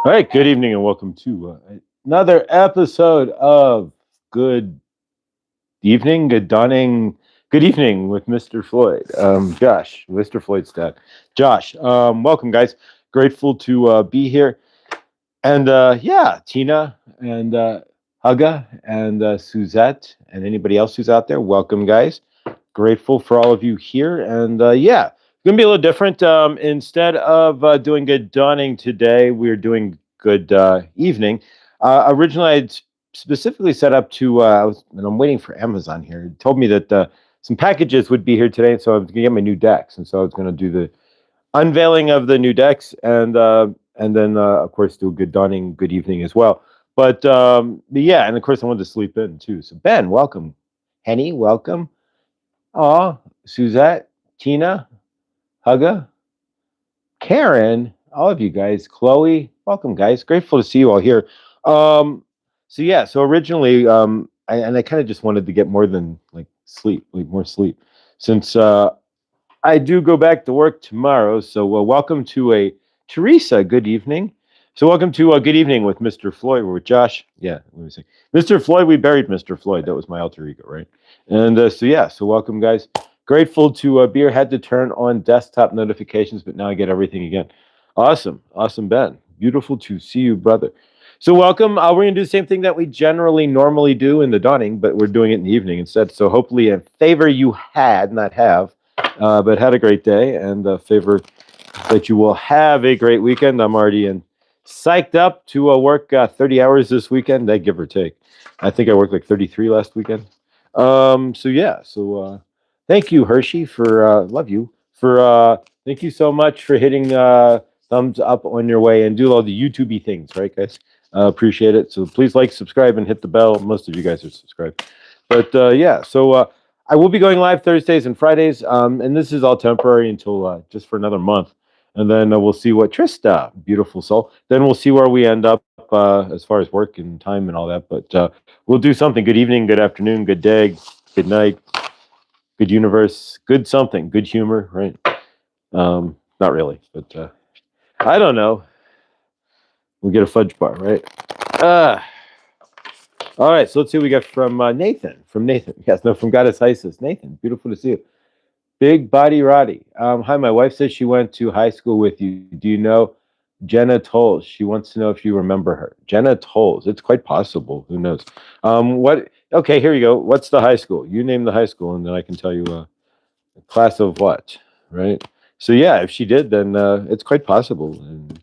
All right, good evening and welcome to another episode of Good Evening, Good Dawning, Good Evening with Mr. Floyd. Josh, Mr. Floyd's dad. Josh, welcome, guys. Grateful to be here. And yeah, Tina and Hugga and Suzette and anybody else who's out there, welcome, guys. Grateful for all of you here. And yeah, it's going to be a little different. Instead of doing Good Dawning today, we're doing Good Evening. Originally, I'd specifically set up to, and I'm waiting for Amazon here. It told me that some packages would be here today. So I was going to get my new decks. And so I was going to do the unveiling of the new decks and then of course do a Good Dawning, Good Evening as well. But yeah, and of course I wanted to sleep in too. So Ben, welcome. Henny, welcome. Aw, Suzette, Tina, Hugga, Karen, all of you guys, Chloe, welcome, guys. Grateful to see you all here. So yeah, so originally, I kind of just wanted to get more than like sleep, like more sleep, since I do go back to work tomorrow. So welcome to a Teresa. Good evening. So welcome to Good Evening with Mr. Floyd. We're with Josh. Yeah, let me see. Mr. Floyd, we buried Mr. Floyd. That was my alter ego, right? And so yeah, so welcome, guys. Grateful to be here. Had to turn on desktop notifications, but now I get everything again. Awesome, awesome, Ben. Beautiful to see you, brother. So welcome. We're gonna do the same thing that we normally do in the dawning, but we're doing it in the evening instead. So hopefully, a favor you had, not have, but had a great day, and a favor that you will have a great weekend. I'm already psyched up to work 30 hours this weekend, give or take. I think I worked like 33 last weekend. So yeah, so thank you, Hershey, for love you for thank you so much for hitting thumbs up on your way and do all the YouTubey things, right, guys? Appreciate it. So please like, subscribe, and hit the bell. Most of you guys are subscribed, but yeah. So I will be going live Thursdays and Fridays, and this is all temporary until just for another month, and then we'll see what Trista, beautiful soul. Then we'll see where we end up as far as work and time and all that. But we'll do something. Good evening, good afternoon, good day, good night, good universe, good something, good humor, right? Not really, but I don't know. We'll get a fudge bar, right? All right, so let's see what we got from Nathan. From Nathan. Yes, no, from Goddess Isis. Nathan, beautiful to see you. Big Body Roddy. Hi, my wife says she went to high school with you. Do you know Jenna Tolles? She wants to know if you remember her. Jenna Tolles. It's quite possible. Who knows? What? Okay, here you go. What's the high school? You name the high school, and then I can tell you a class of what, right? So yeah, if she did, then it's quite possible. And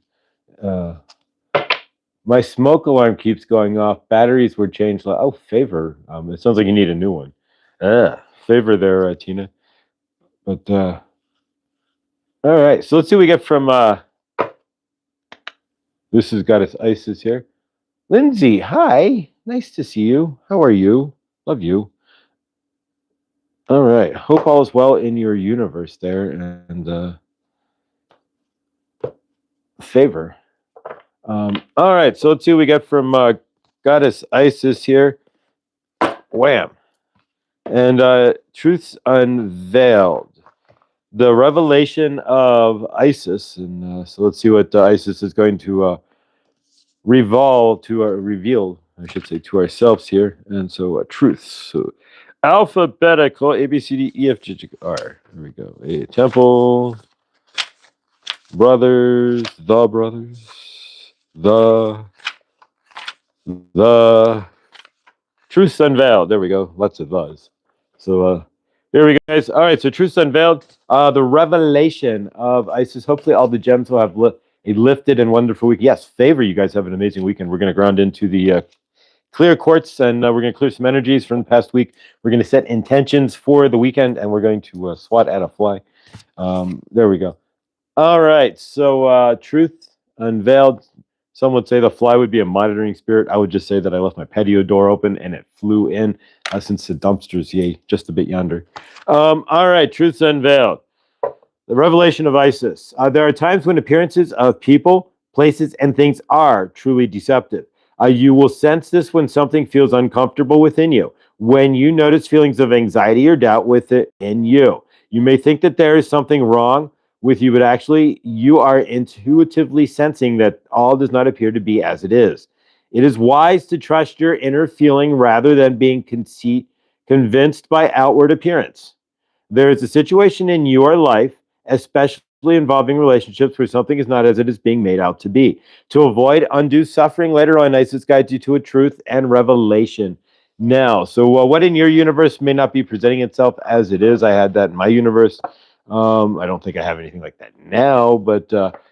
my smoke alarm keeps going off. Batteries were changed. Oh, favor. It sounds like you need a new one. Favor there, Tina. But all right. So let's see what we get from. This has got us Isis here. Lindsay, hi. Nice to see you. How are you? Love you. All right. Hope all is well in your universe there, and favor. All right, so let's see what we get from Goddess Isis here. Wham. And Truths Unveiled. The revelation of Isis. And so let's see what Isis is going to reveal, I should say, to ourselves here. And so truths. So alphabetical A, B, C, D, E, F, G, H, R. Here we go. A temple. Brothers. The Truths Unveiled. There we go. Lots of those. So here we go, guys. All right. So Truths Unveiled. The revelation of Isis. Hopefully, all the gems will have a lifted and wonderful week. Yes, favor. You guys have an amazing weekend. We're going to ground into the clear quartz, and we're going to clear some energies from the past week. We're going to set intentions for the weekend, and we're going to swat at a fly. There we go. All right. So Truth Unveiled. Some would say the fly would be a monitoring spirit. I would just say that I left my patio door open and it flew in since the dumpster's just a bit yonder. All right, Truths Unveiled. The revelation of Isis. There are times when appearances of people, places, and things are truly deceptive. You will sense this when something feels uncomfortable within you, when you notice feelings of anxiety or doubt within you. You may think that there is something wrong with you, but actually you are intuitively sensing that all does not appear to be as it is. It is wise to trust your inner feeling rather than being convinced by outward appearance. There is a situation in your life, especially involving relationships, where something is not as it is being made out to be. To avoid undue suffering later on, Isis guides you to a truth and revelation now. So, what in your universe may not be presenting itself as it is? I had that in my universe. I don't think I have anything like that now, but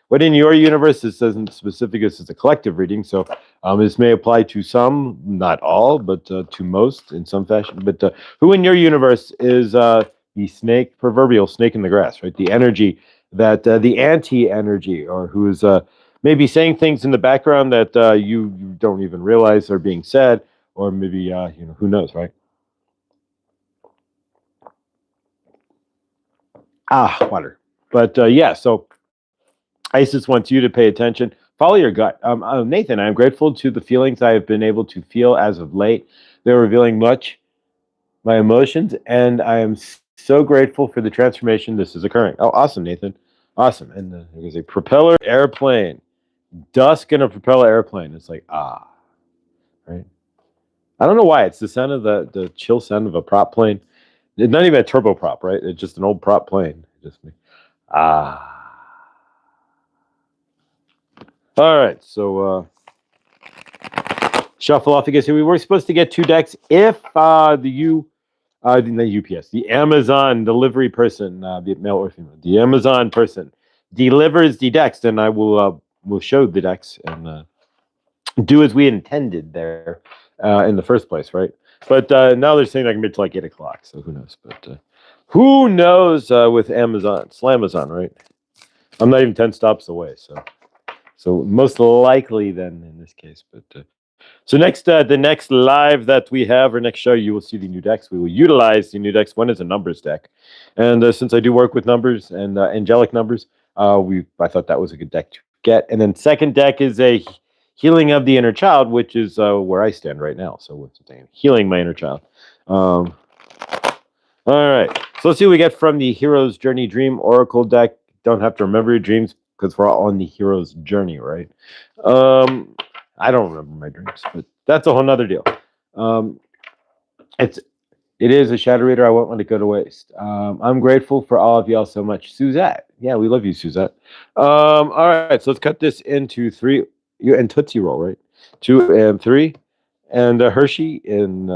what in your universe, this isn't specific, this is a collective reading. So, this may apply to some, not all, but to most in some fashion. But who in your universe is the snake, proverbial snake in the grass, right? The energy that the anti-energy, or who is maybe saying things in the background that you don't even realize are being said, or maybe who knows, right? Water. But yeah, so Isis wants you to pay attention. Follow your gut. Nathan, I'm grateful to the feelings I have been able to feel as of late. They're revealing much my emotions, and I am so grateful for the transformation this is occurring. Oh, awesome, Nathan. Awesome. And there's a propeller airplane. Dusk in a propeller airplane. It's like, right? I don't know why. It's the sound of the chill sound of a prop plane. It's not even a turboprop, right? It's just an old prop plane. Just ah. All right, so shuffle off. I guess we were supposed to get 2 decks if the UPS, the Amazon delivery person, be it male or female, the Amazon person delivers the decks, then I will show the decks and do as we intended there in the first place, right? But now they're saying I can be till like 8 o'clock, so who knows? But who knows with Amazon, Slamazon, right? I'm not even 10 stops away, so most likely then in this case. But so next, the next live that we have, or next show, you will see the new decks. We will utilize the new decks. One is a numbers deck, and since I do work with numbers and angelic numbers, I thought that was a good deck to get. And then second deck is a healing of the inner child, which is where I stand right now. So what's the thing? Healing my inner child. All right. So let's see what we get from the Hero's Journey Dream Oracle deck. Don't have to remember your dreams because we're all on the hero's journey, right? I don't remember my dreams, but that's a whole nother deal. It is a shadow reader. I won't want to go to waste. I'm grateful for all of y'all so much. Suzette. Yeah, we love you, Suzette. All right, so let's cut this into 3. You and Tootsie Roll, right? 2 and 3. And Hershey and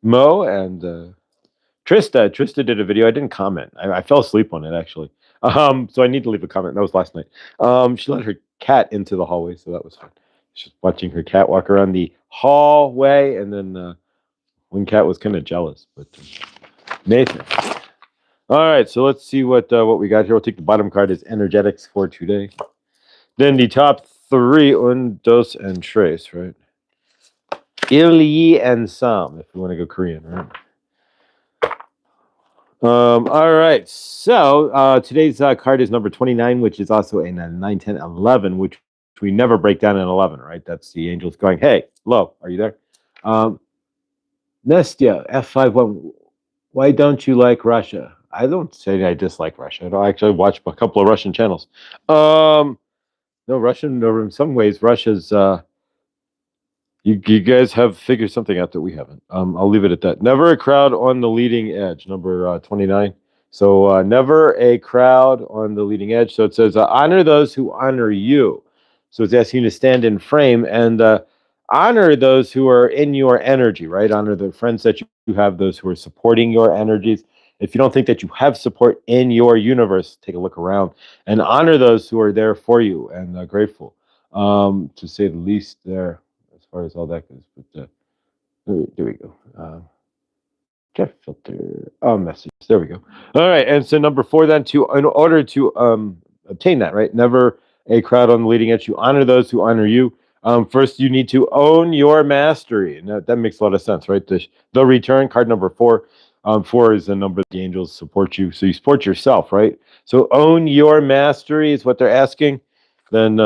Mo and Trista. Trista did a video. I didn't comment. I fell asleep on it, actually. So I need to leave a comment. That was last night. She let her cat into the hallway, so that was fun. She's watching her cat walk around the hallway, and then one cat was kind of jealous. But Nathan. All right, so let's see what we got here. We'll take the bottom card as energetics for today. Then the top 3, un, dos, and tres, right? Il, yi, and sam, if you want to go Korean, right? All right, so today's card is number 29, which is also a 9, 10, 11, which we never break down in 11, right? That's the angels going, hey, hello, are you there? Nestia, F51, why don't you like Russia? I don't say I dislike Russia. I don't actually watch a couple of Russian channels. No, in some ways, Russia's, you guys have figured something out that we haven't. I'll leave it at that. Never a crowd on the leading edge, number 29. So never a crowd on the leading edge. So it says, honor those who honor you. So it's asking you to stand in frame and honor those who are in your energy, right? Honor the friends that you have, those who are supporting your energies. If you don't think that you have support in your universe, take a look around and honor those who are there for you and grateful, to say the least there, as far as all that goes. But there we go. Jeff filter. Oh, message. There we go. All right. And so number 4, then, in order to obtain that, right? Never a crowd on the leading edge. You honor those who honor you. First, you need to own your mastery. And that makes a lot of sense, right? The return card number 4. 4 is the number the angels support you. So you support yourself, right? So own your mastery is what they're asking. Then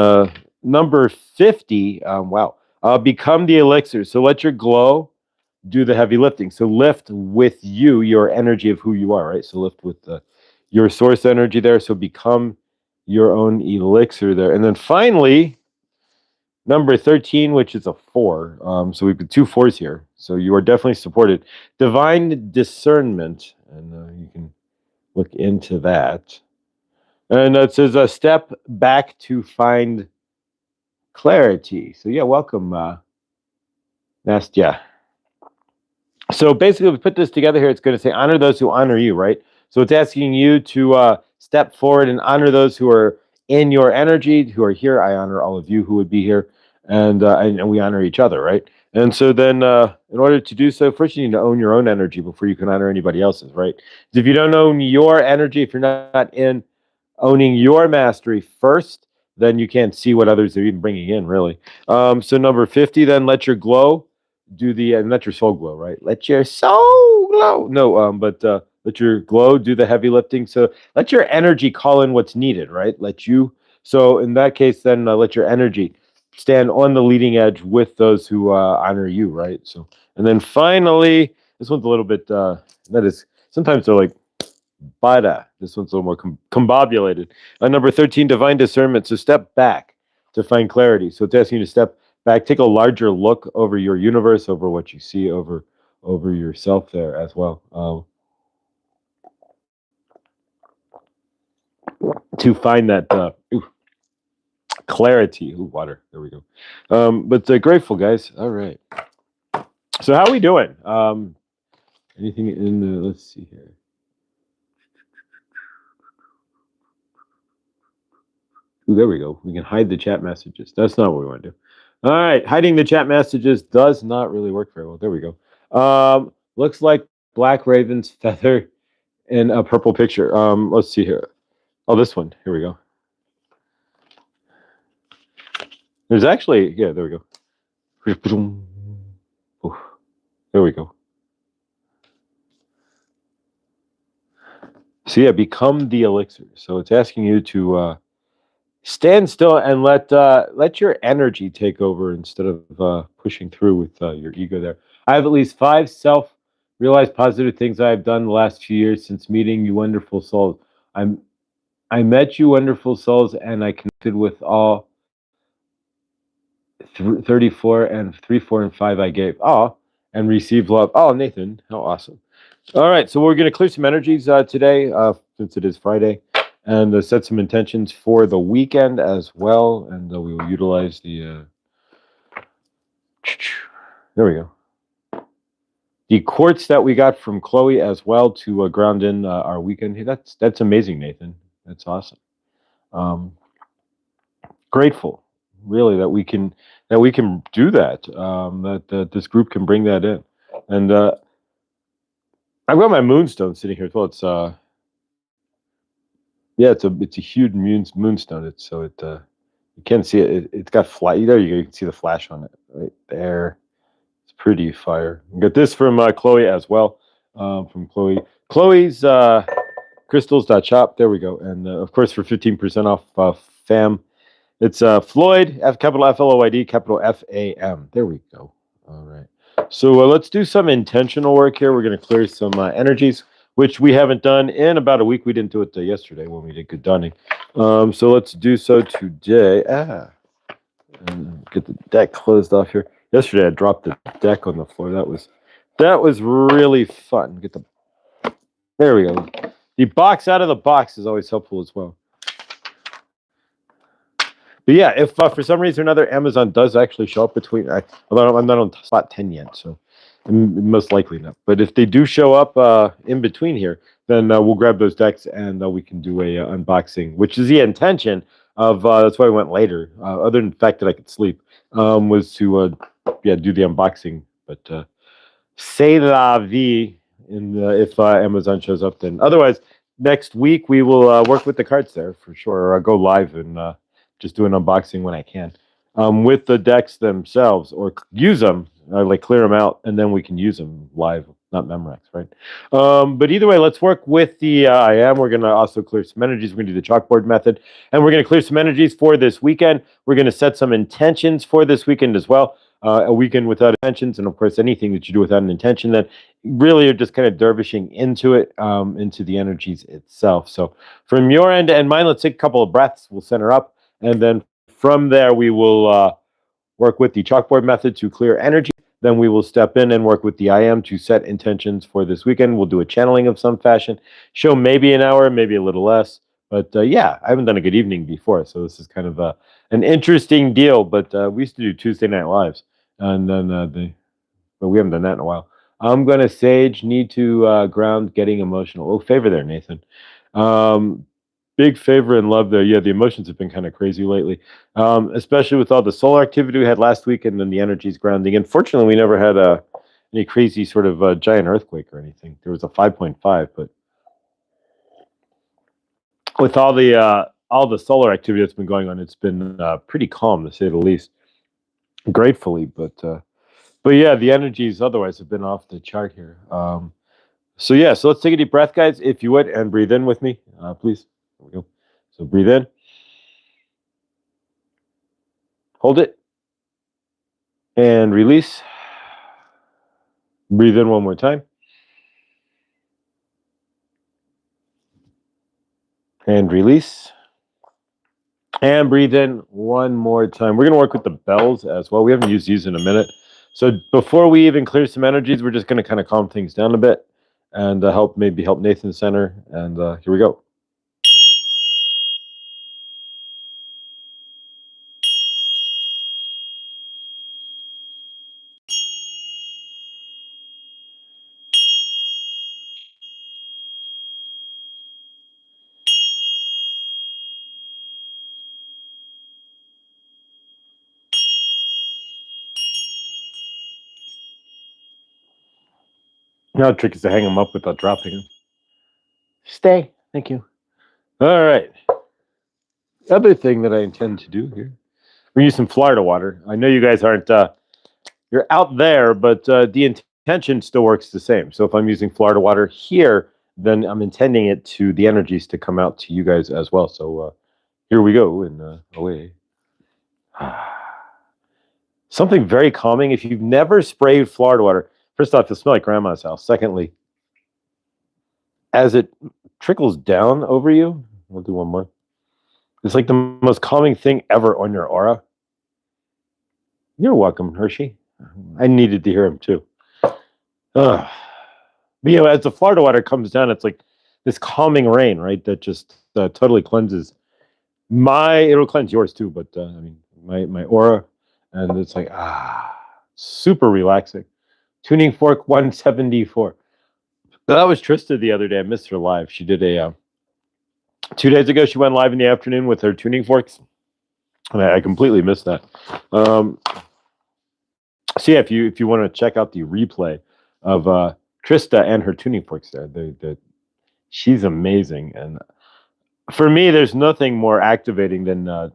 number 50, wow. Become the elixir. So let your glow do the heavy lifting. So lift with you, your energy of who you are, right? So lift with your source energy there. So become your own elixir there. And then finally, number 13, which is a 4. So we've got 2 4s here. So you are definitely supported. Divine discernment. And you can look into that. And it says a step back to find clarity. So yeah, welcome, Nastya. So basically, we put this together here. It's going to say honor those who honor you, right? So it's asking you to step forward and honor those who are in your energy, who are here. I honor all of you who would be here, and we honor each other, right? And so then, in order to do so, first you need to own your own energy before you can honor anybody else's, right? If you don't own your energy, if you're not in owning your mastery first, then you can't see what others are even bringing in, really. So number 50, then let your glow do the and let your soul glow, right? Let your soul glow. No, but let your glow do the heavy lifting. So let your energy call in what's needed, right? Let you. So in that case, then let your energy stand on the leading edge with those who honor you, right? So and then finally, this one's a little bit. That is sometimes they're like bada. This one's a little more combobulated. Number 13, divine discernment. So step back to find clarity. So it's asking you to step back, take a larger look over your universe, over what you see, over yourself there as well. To find that clarity. Ooh, water. There we go. But grateful, guys. All right. So how are we doing? Anything in the? Let's see here. Ooh, there we go. We can hide the chat messages. That's not what we want to do. All right, hiding the chat messages does not really work very well. There we go. Looks like Black Raven's feather in a purple picture. Let's see here. Oh, this one. Here we go. There's actually, yeah, there we go. Ooh, there we go. So yeah, become the elixir. So it's asking you to stand still and let your energy take over instead of pushing through with your ego there. I have at least 5 self-realized positive things I have done the last few years since meeting you wonderful souls. I met you wonderful souls and I connected with all 34 and 3, 4, and 5 I gave. Oh, and received love. Oh, Nathan, how awesome. All right, so we're going to clear some energies today since it is Friday. And set some intentions for the weekend as well. And we will utilize the... there we go. The quartz that we got from Chloe as well to ground in our weekend. Hey, that's amazing, Nathan. That's awesome. Grateful, really, that we can do that. That this group can bring that in. And I've got my moonstone sitting here as well. It's yeah, it's a huge moonstone. It's so it you can't see it. It's got flash. There you go. You can see the flash on it right there. It's pretty fire. We got this from Chloe as well. From Chloe. Chloe's crystals.shop. There we go. And of course for 15% off fam. It's Floyd, capital Floyd, capital FAM. There we go. All right. So let's do some intentional work here. We're going to clear some energies, which we haven't done in about a week. We didn't do it yesterday when we did good dunning. So let's do so today. And get the deck closed off here. Yesterday I dropped the deck on the floor. That was really fun. There we go. The box out of the box is always helpful as well. But yeah, if for some reason or another Amazon does actually show up between, although I'm not on spot 10 yet, so most likely not. But if they do show up in between here, then we'll grab those decks and we can do a unboxing, which is the intention of. That's why I went later. Other than the fact that I could sleep, was to do the unboxing. But c'est la vie. If Amazon shows up, then otherwise next week we will work with the cards there for sure. Or I'll go live and just do an unboxing when I can with the decks themselves, or use them, like clear them out, and then we can use them live, not Memorex, right? But either way, let's work with the We're going to also clear some energies. We're going to do the chalkboard method, and we're going to clear some energies for this weekend. We're going to set some intentions for this weekend as well. a weekend without intentions, and of course, anything that you do without an intention, then really you're just kind of dervishing into it, into the energies itself. So from your end and mine, let's take a couple of breaths. We'll center up, and then from there we will work with the chalkboard method to clear energy. Then we will step in and work with the I am to set intentions for this weekend. We'll do a channeling of some fashion. Show maybe an hour, maybe a little less. But yeah, I haven't done a good evening before, so this is kind of an interesting deal. But we used to do Tuesday Night Lives, and then but we haven't done that in a while. I'm gonna sage, need to ground, getting emotional. Oh, favor there, Nathan. Um, Big favor and love there. Yeah, the emotions have been kind of crazy lately, especially with all the solar activity we had last week, and then the energy's grounding. Unfortunately, we never had any crazy sort of giant earthquake or anything. There was a 5.5, but with all the solar activity that's been going on, it's been pretty calm to say the least. Gratefully, but yeah, the energies otherwise have been off the chart here. So yeah, so let's take a deep breath, guys, if you would, and breathe in with me, please. There we go. So breathe in, hold it, and release. Breathe in one more time, and release. And breathe in one more time. We're going to work with the bells as well. We haven't used these in a minute. So before we even clear some energies, we're just going to kind of calm things down a bit and help Nathan center. And here we go. Now the trick is to hang them up without dropping them. Stay. Thank you. All right. Other thing that I intend to do here, we're using some Florida water. I know you guys aren't, you're out there, but the intention still works the same. So if I'm using Florida water here, then I'm intending it to the energies to come out to you guys as well. So here we go, and away. Something very calming. If you've never sprayed Florida water, first off, you'll smell like grandma's house. Secondly, as it trickles down over you, we'll do one more. It's like the most calming thing ever on your aura. You're welcome, Hershey. I needed to hear him too. But, as the Florida water comes down, it's like this calming rain, right? That just totally cleanses it'll cleanse yours too, but I mean, my aura. And it's like, super relaxing. Tuning Fork 174. That was Trista the other day. I missed her live. She did 2 days ago, she went live in the afternoon with her tuning forks. And I completely missed that. So yeah, if you want to check out the replay of Trista and her tuning forks there, she's amazing. And for me, there's nothing more activating than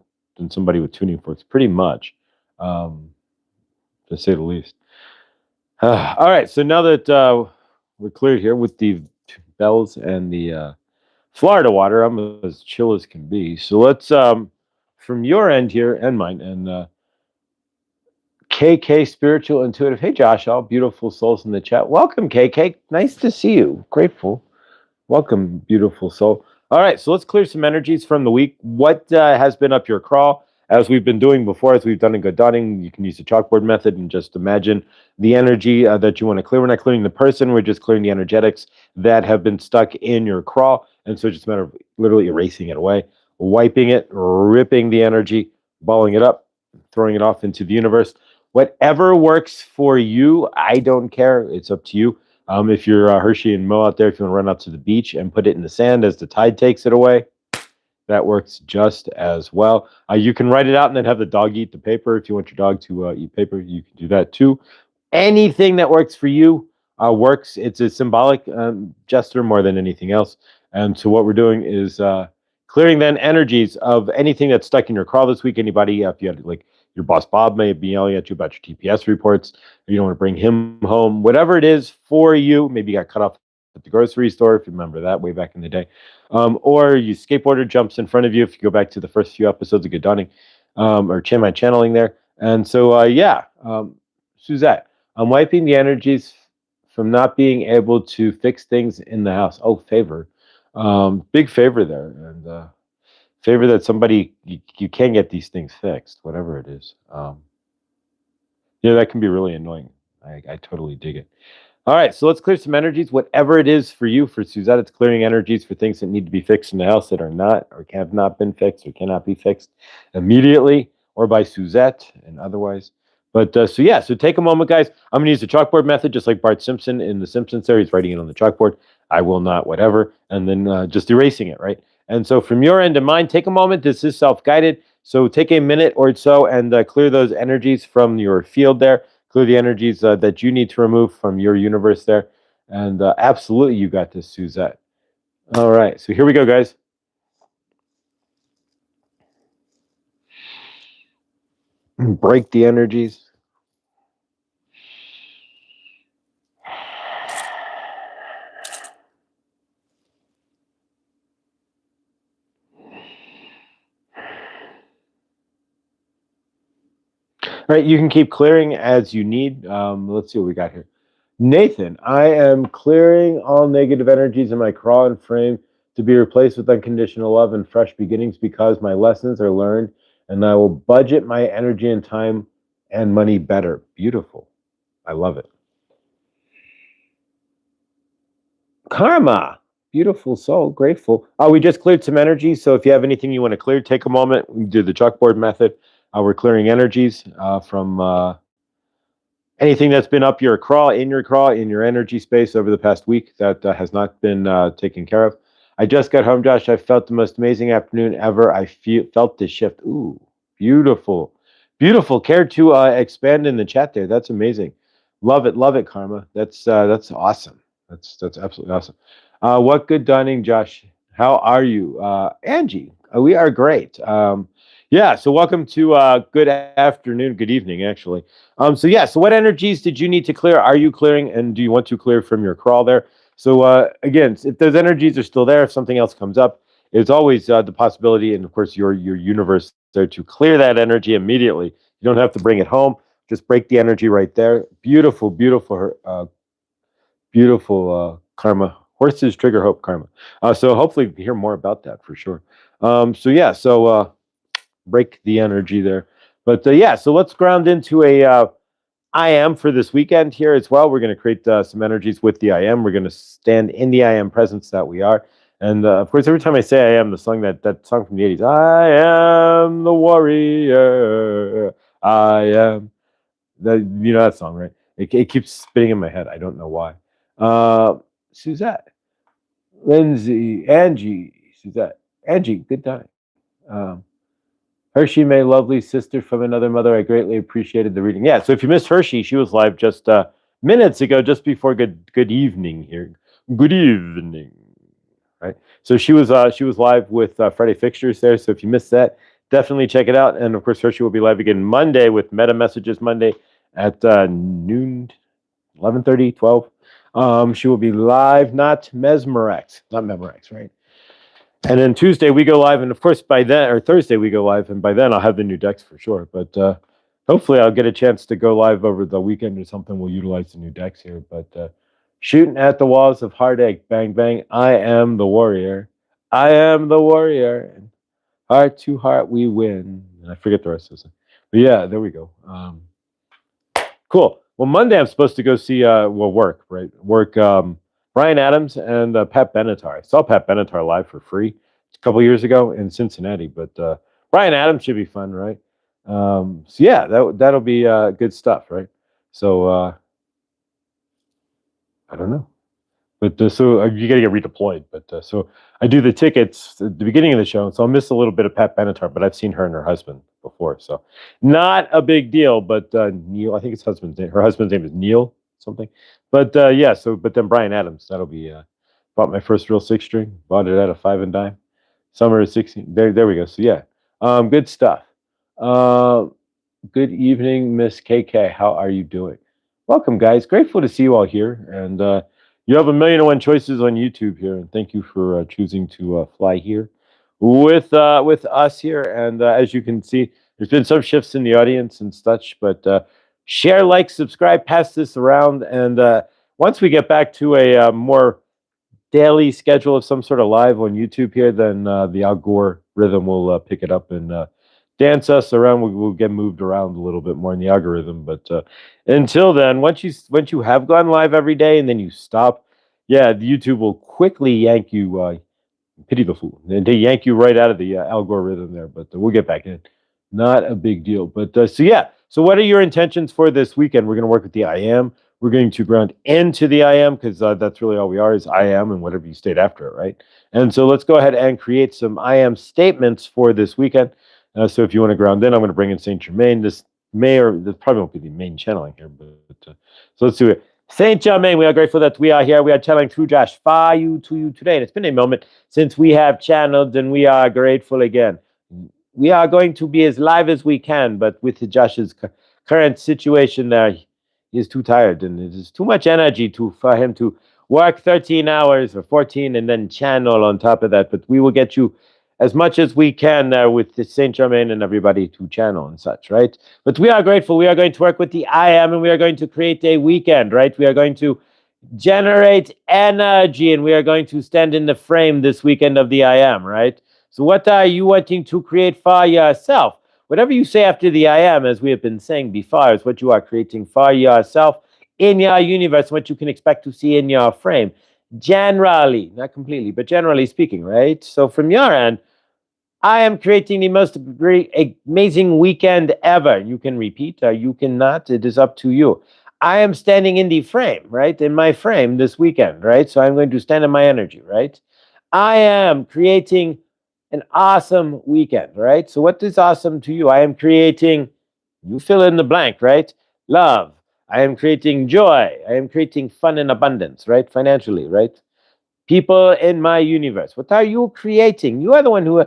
somebody with tuning forks, pretty much. To say the least. All right, so now that we're cleared here with the bells and the Florida water, I'm as chill as can be. So let's, from your end here and mine, and KK Spiritual Intuitive. Hey, Josh, all beautiful souls in the chat. Welcome, KK. Nice to see you. Grateful. Welcome, beautiful soul. All right, so let's clear some energies from the week. What has been up your crawl? As we've been doing before, as we've done in Good Dawning, you can use the chalkboard method and just imagine the energy that you want to clear. We're not clearing the person, we're just clearing the energetics that have been stuck in your crawl. And so it's just a matter of literally erasing it away, wiping it, ripping the energy, balling it up, throwing it off into the universe. Whatever works for you, I don't care. It's up to you. If you're Hershey and Mo out there, if you want to run out to the beach and put it in the sand as the tide takes it away, that works just as well. You can write it out and then have the dog eat the paper. If you want your dog to eat paper, you can do that too. Anything that works for you works. It's a symbolic gesture more than anything else. And so what we're doing is clearing then energies of anything that's stuck in your crawl this week. Anybody, if you had like your boss Bob may be yelling at you about your TPS reports, or you don't want to bring him home, whatever it is for you. Maybe you got cut off at the grocery store, if you remember that way back in the day. Or you skateboarder jumps in front of you, if you go back to the first few episodes of Good Dawning, or my channeling there. And so, yeah, Suzette, I'm wiping the energies from not being able to fix things in the house. Oh, favor. Big favor there. And favor that somebody, you can get these things fixed, whatever it is. Yeah, that can be really annoying. I totally dig it. All right, so let's clear some energies. Whatever it is for you, for Suzette, it's clearing energies for things that need to be fixed in the house that are not or have not been fixed or cannot be fixed immediately or by Suzette and otherwise. But so yeah, so take a moment, guys. I'm gonna use the chalkboard method, just like Bart Simpson in The Simpsons. There, he's writing it on the chalkboard. I will not, whatever, and then just erasing it, right? And so from your end to mine, take a moment. This is self-guided, so take a minute or so and clear those energies from your field there. Clear the energies that you need to remove from your universe there. And absolutely, you got this, Suzette. All right, so here we go, guys. Break the energies. All right, you can keep clearing as you need. Let's see what we got here. Nathan, I am clearing all negative energies in my craw and frame to be replaced with unconditional love and fresh beginnings because my lessons are learned and I will budget my energy and time and money better. Beautiful. I love it. Karma, beautiful soul, grateful. We just cleared some energy. So if you have anything you want to clear, take a moment. We do the chalkboard method. We're clearing energies from anything that's been up your craw, in your energy space over the past week that has not been taken care of. I just got home, Josh. I felt the most amazing afternoon ever. Felt this shift. Ooh, beautiful, beautiful. Care to expand in the chat there? That's amazing. Love it, Karma. That's awesome. That's absolutely awesome. What good dawning, Josh? How are you, Angie? We are great. Yeah. So welcome to good afternoon, good evening, actually. So yeah, so what energies did you need to clear? Are you clearing, and do you want to clear from your crawl there? So again, if those energies are still there, if something else comes up, it's always the possibility, and of course your universe there to clear that energy immediately. You don't have to bring it home; just break the energy right there. Beautiful, beautiful karma. Horses trigger hope karma. So hopefully we hear more about that for sure. So yeah, so break the energy there. But yeah, so let's ground into a I am for this weekend here as well. We're going to create some energies with the I am. We're going to stand in the I am presence that we are. And of course, every time I say I am, the song that song from the 80s, I am the warrior. I am that you know that song, right? It keeps spinning in my head. I don't know why. Suzette, Lindsay, Angie, Suzette, Angie, good time. Um, Hershey, my lovely sister from another mother. I greatly appreciated the reading. Yeah, so if you missed Hershey, she was live just minutes ago, just before good evening here. Good evening, right? So she was live with Friday Fixtures there. So if you missed that, definitely check it out. And of course, Hershey will be live again Monday with Meta Messages Monday at noon, 11:30, 12. She will be live, not Memorex, right? And then Tuesday we go live, and of course by then, or Thursday we go live, and by then I'll have the new decks for sure. But hopefully I'll get a chance to go live over the weekend or something. We'll utilize the new decks here. But shooting at the walls of heartache, bang bang. I am the warrior. I am the warrior. And heart to heart we win. And I forget the rest of it. But yeah, there we go. Cool. Well, Monday I'm supposed to go see work, right? Work Brian Adams and Pat Benatar. I saw Pat Benatar live for free a couple years ago in Cincinnati, but Brian Adams should be fun, right? So yeah, that'll be good stuff, right? So I don't know. But so you got to get redeployed. But so I do the tickets at the beginning of the show, so I'll miss a little bit of Pat Benatar, but I've seen her and her husband before, so not a big deal. But Neil, I think his husband's name, her husband's name is Neil something. But yeah, so but then Brian Adams, that'll be bought my first real six string, bought it at a five and dime, summer of 16. There we go. So yeah, good stuff. Uh, Good evening, Miss KK. How are you doing? Welcome, guys. Grateful to see you all here. And you have 1,000,001 choices on YouTube here. And thank you for choosing to fly here with us here. And as you can see, There's been some shifts in the audience and such, but share, like, subscribe, pass this around, and once we get back to a more daily schedule of some sort of live on YouTube here, then the algorithm will pick it up and dance us around. We'll get moved around a little bit more in the algorithm. But until then, once you have gone live every day and then you stop, yeah, the YouTube will quickly yank you. Pity the fool, and they yank you right out of the algorithm there. But we'll get back in. Not a big deal. But so yeah. So what are your intentions for this weekend? We're going to work with the I am. We're going to ground into the I am, because that's really all we are, is I am and whatever you state after it, right? And so let's go ahead and create some I am statements for this weekend. So if you want to ground in, I'm going to bring in Saint Germain. This probably won't be the main channeling here, but so let's do it. Saint Germain, we are grateful that we are here. We are channeling through Josh for you to you today. And it's been a moment since we have channeled, and we are grateful again. We are going to be as live as we can, but with Josh's current situation there, he is too tired, and it is too much energy for him to work 13 hours or 14 and then channel on top of that. But we will get you as much as we can there with the Saint Germain and everybody to channel and such, right? But we are grateful. We are going to work with the I am, and we are going to create a weekend, right? We are going to generate energy, and we are going to stand in the frame this weekend of the I am, right? So what are you wanting to create for yourself? Whatever you say after the I am, as we have been saying before, is what you are creating for yourself in your universe, what you can expect to see in your frame. Generally, not completely, but generally speaking, right? So from your end, I am creating the most amazing weekend ever. You can repeat or you cannot. It is up to you. I am standing in the frame, right? In my frame this weekend, right? So I'm going to stand in my energy, right? I am creating an awesome weekend, right? So what is awesome to you? I am creating, you fill in the blank, right? Love. I am creating joy. I am creating fun and abundance, right? Financially, right? People in my universe. What are you creating? You are the one who,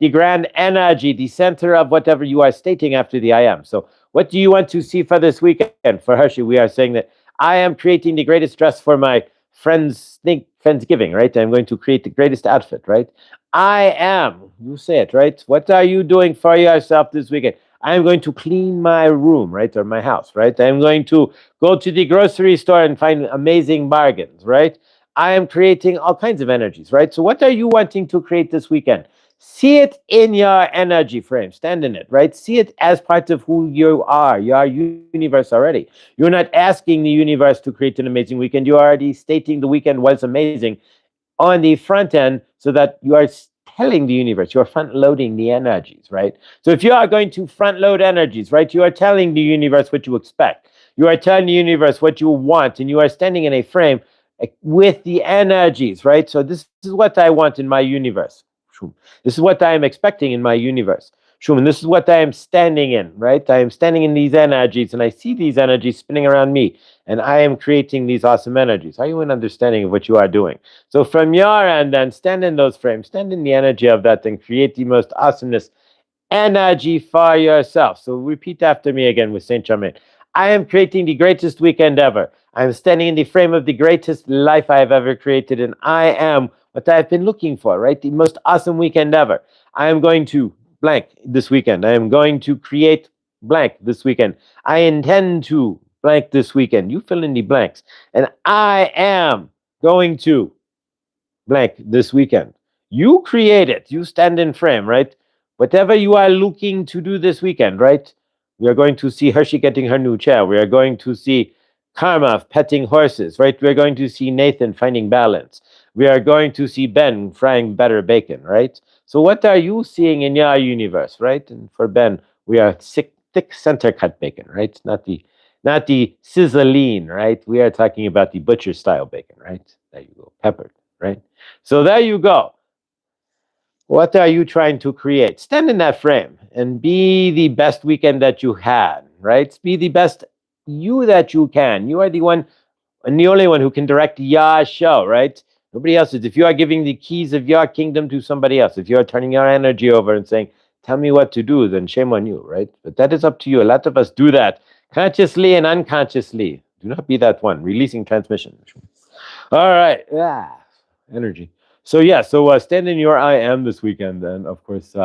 the grand energy, the center of whatever you are stating after the I am. So what do you want to see for this weekend? For Hershey, we are saying that I am creating the greatest dress for my Friendsgiving, right? I'm going to create the greatest outfit, right? I am, you say it, right? What are you doing for yourself this weekend? I'm going to clean my room, right? Or my house, right? I'm going to go to the grocery store and find amazing bargains, right? I am creating all kinds of energies, right? So what are you wanting to create this weekend? See it in your energy frame. Stand in it, right? See it as part of who you are, your universe already. You're not asking the universe to create an amazing weekend. You're already stating the weekend was amazing on the front end, so that you are telling the universe, you're front loading the energies, right? So if you are going to front load energies, right, you are telling the universe what you expect. You are telling the universe what you want, and you are standing in a frame with the energies, right? So this is what I want in my universe. This is what I am expecting in my universe. And this is what I am standing in, right? I am standing in these energies, and I see these energies spinning around me, and I am creating these awesome energies. Are you in understanding of what you are doing? So from your end, then, stand in those frames, stand in the energy of that, and create the most awesomeness energy for yourself. So repeat after me again with Saint Germain. I am creating the greatest weekend ever. I am standing in the frame of the greatest life I have ever created, and I am what I've been looking for, right? The most awesome weekend ever. I am going to blank this weekend. I am going to create blank this weekend. I intend to blank this weekend. You fill in the blanks. And I am going to blank this weekend. You create it. You stand in frame, right? Whatever you are looking to do this weekend, right? We are going to see Hershey getting her new chair. We are going to see Karma petting horses, right? We are going to see Nathan finding balance. We are going to see Ben frying better bacon, right? So what are you seeing in your universe, right? And for Ben, we are thick center cut bacon, right? Not the sizzling, right? We are talking about the butcher style bacon, right? There you go, peppered, right? So there you go. What are you trying to create? Stand in that frame and be the best weekend that you had, right? Be the best you that you can. You are the one and the only one who can direct your show, right? Nobody else is. If you are giving the keys of your kingdom to somebody else, if you are turning your energy over and saying, tell me what to do, then shame on you, right? But that is up to you. A lot of us do that consciously and unconsciously. Do not be that one. Releasing transmission. All right. Energy. So yeah, so stand in your I am this weekend, and of course,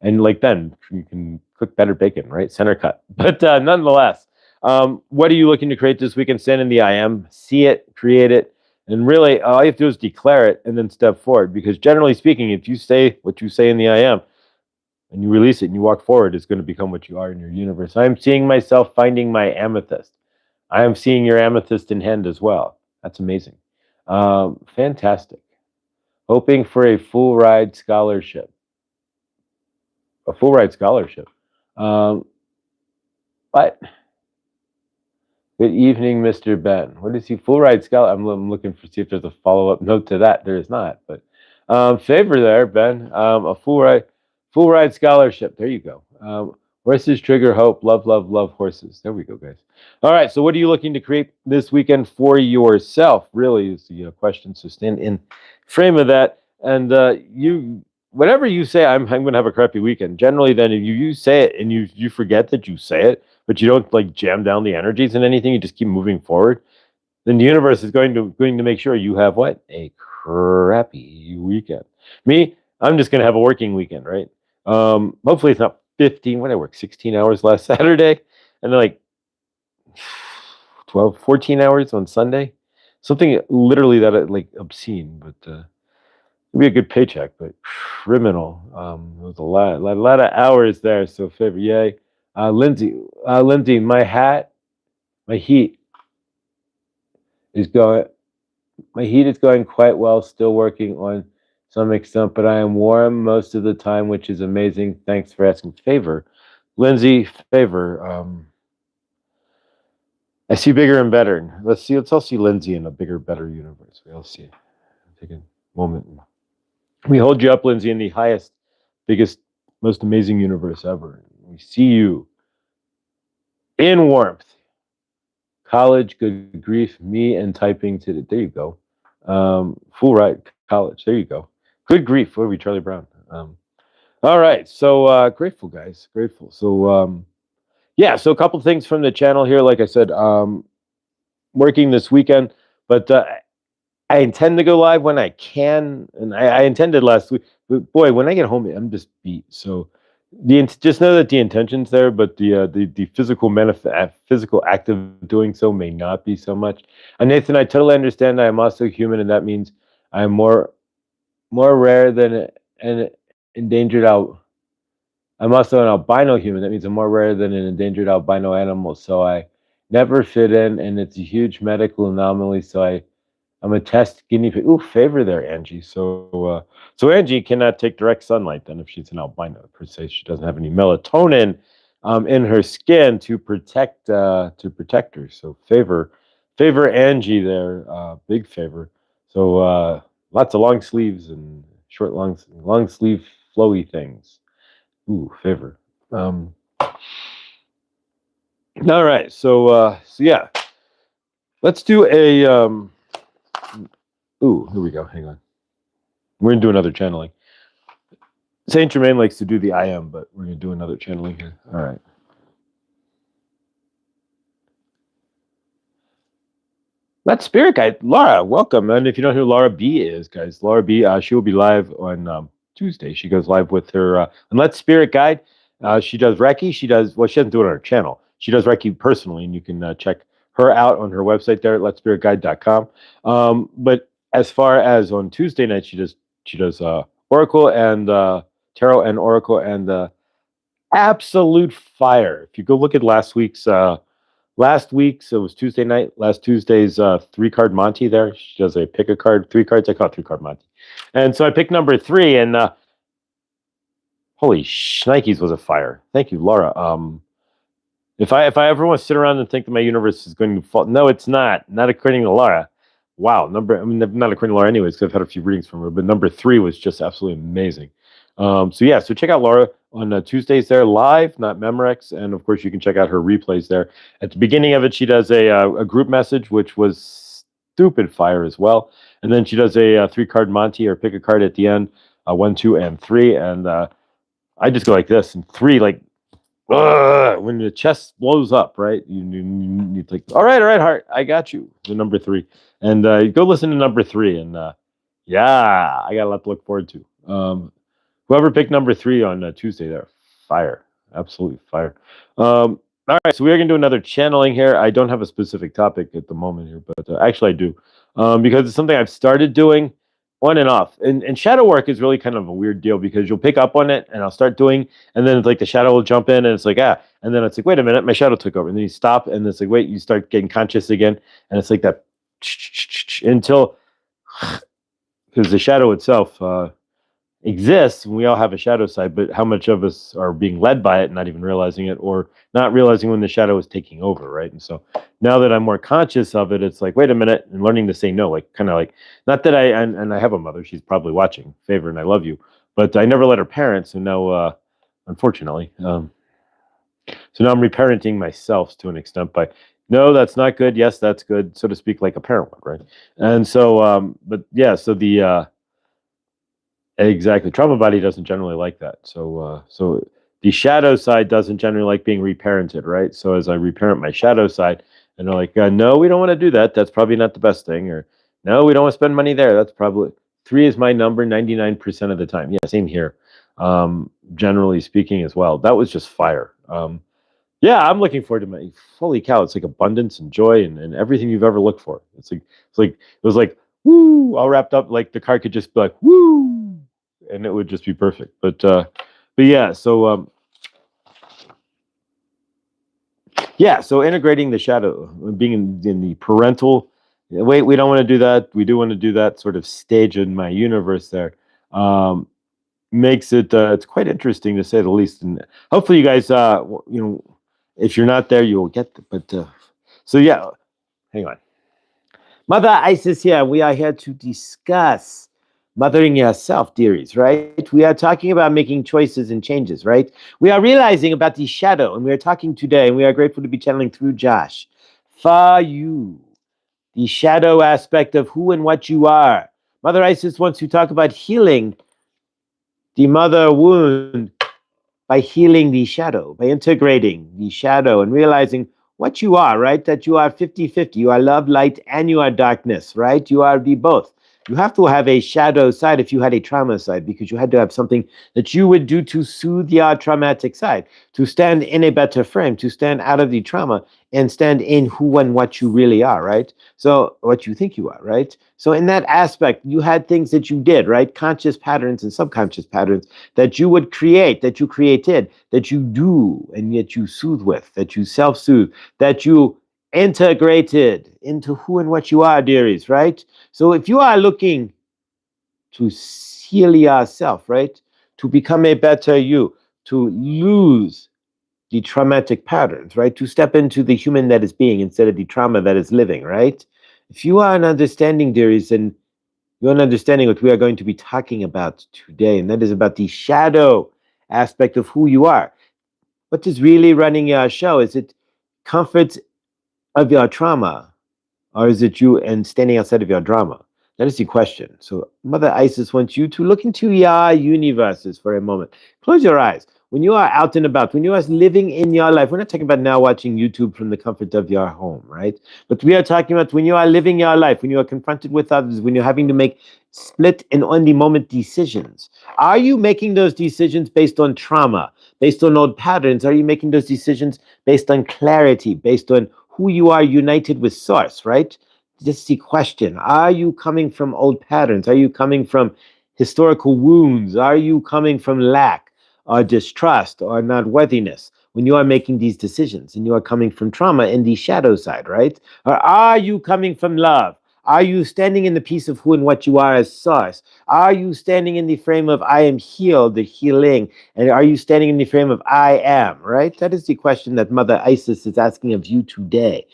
And like then you can cook better bacon, right? Center cut. But nonetheless, what are you looking to create this weekend? Stand in the I am, see it, create it, and really all you have to do is declare it and then step forward. Because generally speaking, if you say what you say in the I am and you release it and you walk forward, it's going to become what you are in your universe. I'm seeing myself finding my amethyst. I am seeing your amethyst in hand as well. That's amazing. Fantastic. Hoping for a full ride scholarship. A full ride scholarship. But good evening, Mr. Ben. What is he? Full ride scholarship. I'm looking for see if there's a follow up note to that. There is not, but favor there, Ben. A full ride scholarship. There you go. Horses trigger hope. Love, love, love horses. There we go, guys. All right. So, what are you looking to create this weekend for yourself? Really is the question. So, stand in frame of that, and whatever you say, I'm going to have a crappy weekend. Generally, then if you say it and you forget that you say it, but you don't like jam down the energies and anything, you just keep moving forward, then the universe is going to make sure you have what? A crappy weekend. Me, I'm just going to have a working weekend, right? Hopefully it's not 15. What I work 16 hours last Saturday, and then like 12, 14 hours on Sunday. Something literally that like obscene, but it'd be a good paycheck, but criminal. It was a lot of hours there. So favor, yay. Lindsay, my heat is going. My heat is going quite well. Still working on some extent, but I am warm most of the time, which is amazing. Thanks for asking. Favor, Lindsay. Favor. I see bigger and better. Let's see. Let's all see Lindsay in a bigger, better universe. We all see. Take a moment. We hold you up, Lindsay, in the highest, biggest, most amazing universe ever. We see you in warmth. College, good grief, me and typing to the. There you go. Full ride, college. There you go. Good grief. What are we, Charlie Brown? All right. So grateful, guys. Grateful. So yeah. So a couple things from the channel here. Like I said, working this weekend, but I intend to go live when I can, and I intended last week. But boy, when I get home, I'm just beat. So just know that the intention's there, but the physical act of doing so may not be so much. And Nathan, I totally understand. I am also human, and that means I'm more rare than an endangered out. I'm also an albino human. That means I'm more rare than an endangered albino animal. So I never fit in, and it's a huge medical anomaly. So I'm a test guinea pig. Ooh, favor there, Angie. So Angie cannot take direct sunlight then if she's an albino per se. She doesn't have any melatonin in her skin to protect her. So favor Angie there, big favor. So lots of long sleeves and short long sleeve flowy things. Ooh, favor. All right. So yeah, let's do a. Ooh, here we go. Hang on. We're going to do another channeling. Saint Germain likes to do the I am, but we're going to do another channeling here. All right. That's Spirit Guide. Laura, welcome. And if you don't know who Laura B is, guys, Laura B, she will be live on Tuesday. She goes live with her, and Let's Spirit Guide. She does Reiki. She doesn't do it on her channel. She does Reiki personally, and you can check her out on her website there at letspiritguide.com. But as far as on Tuesday night, she does Oracle and Tarot and Oracle and absolute fire. If you go look at last week's, so it was Tuesday night. Last Tuesday's 3-card Monty there. She does a pick a card, 3 cards. I call it 3-card Monty. And so I picked number 3, and holy shnikes was a fire. Thank you, Laura. If I ever want to sit around and think that my universe is going to fall, no, it's not. Not according to Laura. Wow, not according to Laura anyways, because I've had a few readings from her, but number 3 was just absolutely amazing. So check out Laura on Tuesdays there live, not Memorex, and of course you can check out her replays there. At the beginning of it, she does a group message, which was stupid fire as well, and then she does a 3-card Monty or pick a card at the end, 1, 2, and 3, and I just go like this, and 3 like. When the chest blows up, right? You think, all right, heart, I got you. The number 3, and you go listen to number 3, and yeah, I got a lot to look forward to. Who Whoever picked number 3 on Tuesday there, fire. Absolutely fire. All right, so we are going to do another channeling here. I don't have a specific topic at the moment here, but actually I do. Because it's something I've started doing on and off. And shadow work is really kind of a weird deal because you'll pick up on it and I'll start doing, and then it's like the shadow will jump in and it's like, and then it's like, wait a minute, my shadow took over. And then you stop and it's like, wait, you start getting conscious again. And it's like that until, because the shadow itself exists, and we all have a shadow side, but how much of us are being led by it and not even realizing it, or not realizing when the shadow is taking over, right? And so now that I'm more conscious of it, it's like, wait a minute, and learning to say no, like kind of like, not that and I have a mother, she's probably watching, Favor, and I love you, but I never let her parent, so now, unfortunately, so now I'm reparenting myself to an extent by, no, that's not good, yes, that's good, so to speak, like a parent would, right? And so, but yeah, so the, exactly. Trauma body doesn't generally like that. So the shadow side doesn't generally like being reparented, right? So as I reparent my shadow side, and they're like, no, we don't want to do that. That's probably not the best thing. Or no, we don't want to spend money there. That's probably 3 is my number 99% of the time. Yeah, same here. Generally speaking as well. That was just fire. Yeah, I'm looking forward to my holy cow. It's like abundance and joy and everything you've ever looked for. It was like woo, all wrapped up. Like the car could just be like woo, and it would just be perfect. But yeah, so yeah, so integrating the shadow, being in the parental. Wait, we don't want to do that. We do want to do that sort of stage in my universe there. Makes it it's quite interesting to say the least, and hopefully you guys if you're not there you'll get it. But so yeah, hang on. Mother Isis here. We are here to discuss mothering yourself, dearies, right? We are talking about making choices and changes, right? We are realizing about the shadow, and we are talking today, and we are grateful to be channeling through Josh for you, the shadow aspect of who and what you are. Mother Isis wants to talk about healing the mother wound by healing the shadow, by integrating the shadow and realizing what you are, right? That you are 50-50. You are love, light, and you are darkness, right? You are the both. You have to have a shadow side if you had a trauma side, because you had to have something that you would do to soothe your traumatic side, to stand in a better frame, to stand out of the trauma and stand in who and what you really are, right? So what you think you are, right? So in that aspect, you had things that you did, right? Conscious patterns and subconscious patterns that you would create, that you created, that you do, and yet you soothe with, that you self-soothe, that you integrated into who and what you are, dearies, right? So if you are looking to heal yourself, right? To become a better you, to lose the traumatic patterns, right? To step into the human that is being instead of the trauma that is living, right? If you are an understanding, dearies, and you're an understanding what we are going to be talking about today, and that is about the shadow aspect of who you are. What is really running your show? Is it comfort of your trauma, or is it you and standing outside of your drama? That is the question. So Mother Isis wants you to look into your universes for a moment. Close your eyes. When you are out and about, when you are living in your life, we're not talking about now watching YouTube from the comfort of your home, right? But we are talking about when you are living your life, when you are confronted with others, when you're having to make split and on the moment decisions. Are you making those decisions based on trauma, based on old patterns? Are you making those decisions based on clarity, based on who you are united with source, right? Just the question. Are you coming from old patterns? Are you coming from historical wounds? Are you coming from lack or distrust or not worthiness when you are making these decisions and you are coming from trauma in the shadow side, right? Or are you coming from love? Are you standing in the piece of who and what you are as source? Are you standing in the frame of I am healed, the healing? And are you standing in the frame of I am, right? That is the question that Mother Isis is asking of you today.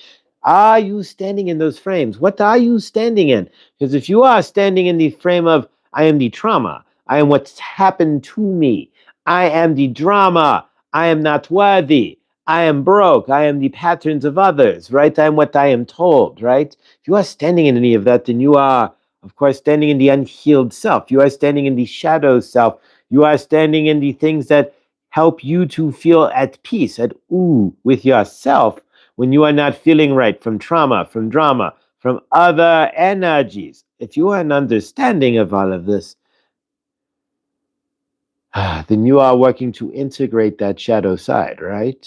Are you standing in those frames? What are you standing in? Because if you are standing in the frame of I am the trauma, I am what's happened to me, I am the drama, I am not worthy, I am broke, I am the patterns of others, right? I am what I am told, right? If you are standing in any of that, then you are, of course, standing in the unhealed self. You are standing in the shadow self. You are standing in the things that help you to feel at peace, at ooh, with yourself when you are not feeling right from trauma, from drama, from other energies. If you are an understanding of all of this, then you are working to integrate that shadow side, right?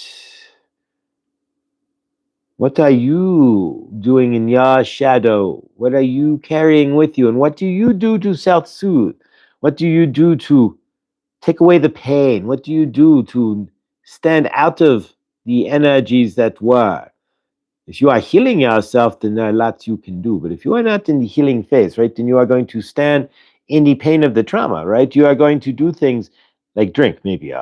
What are you doing in your shadow? What are you carrying with you? And what do you do to self soothe? What do you do to take away the pain? What do you do to stand out of the energies that were? If you are healing yourself, then there are lots you can do. But if you are not in the healing phase, right, then you are going to stand in the pain of the trauma, right? You are going to do things like drink, maybe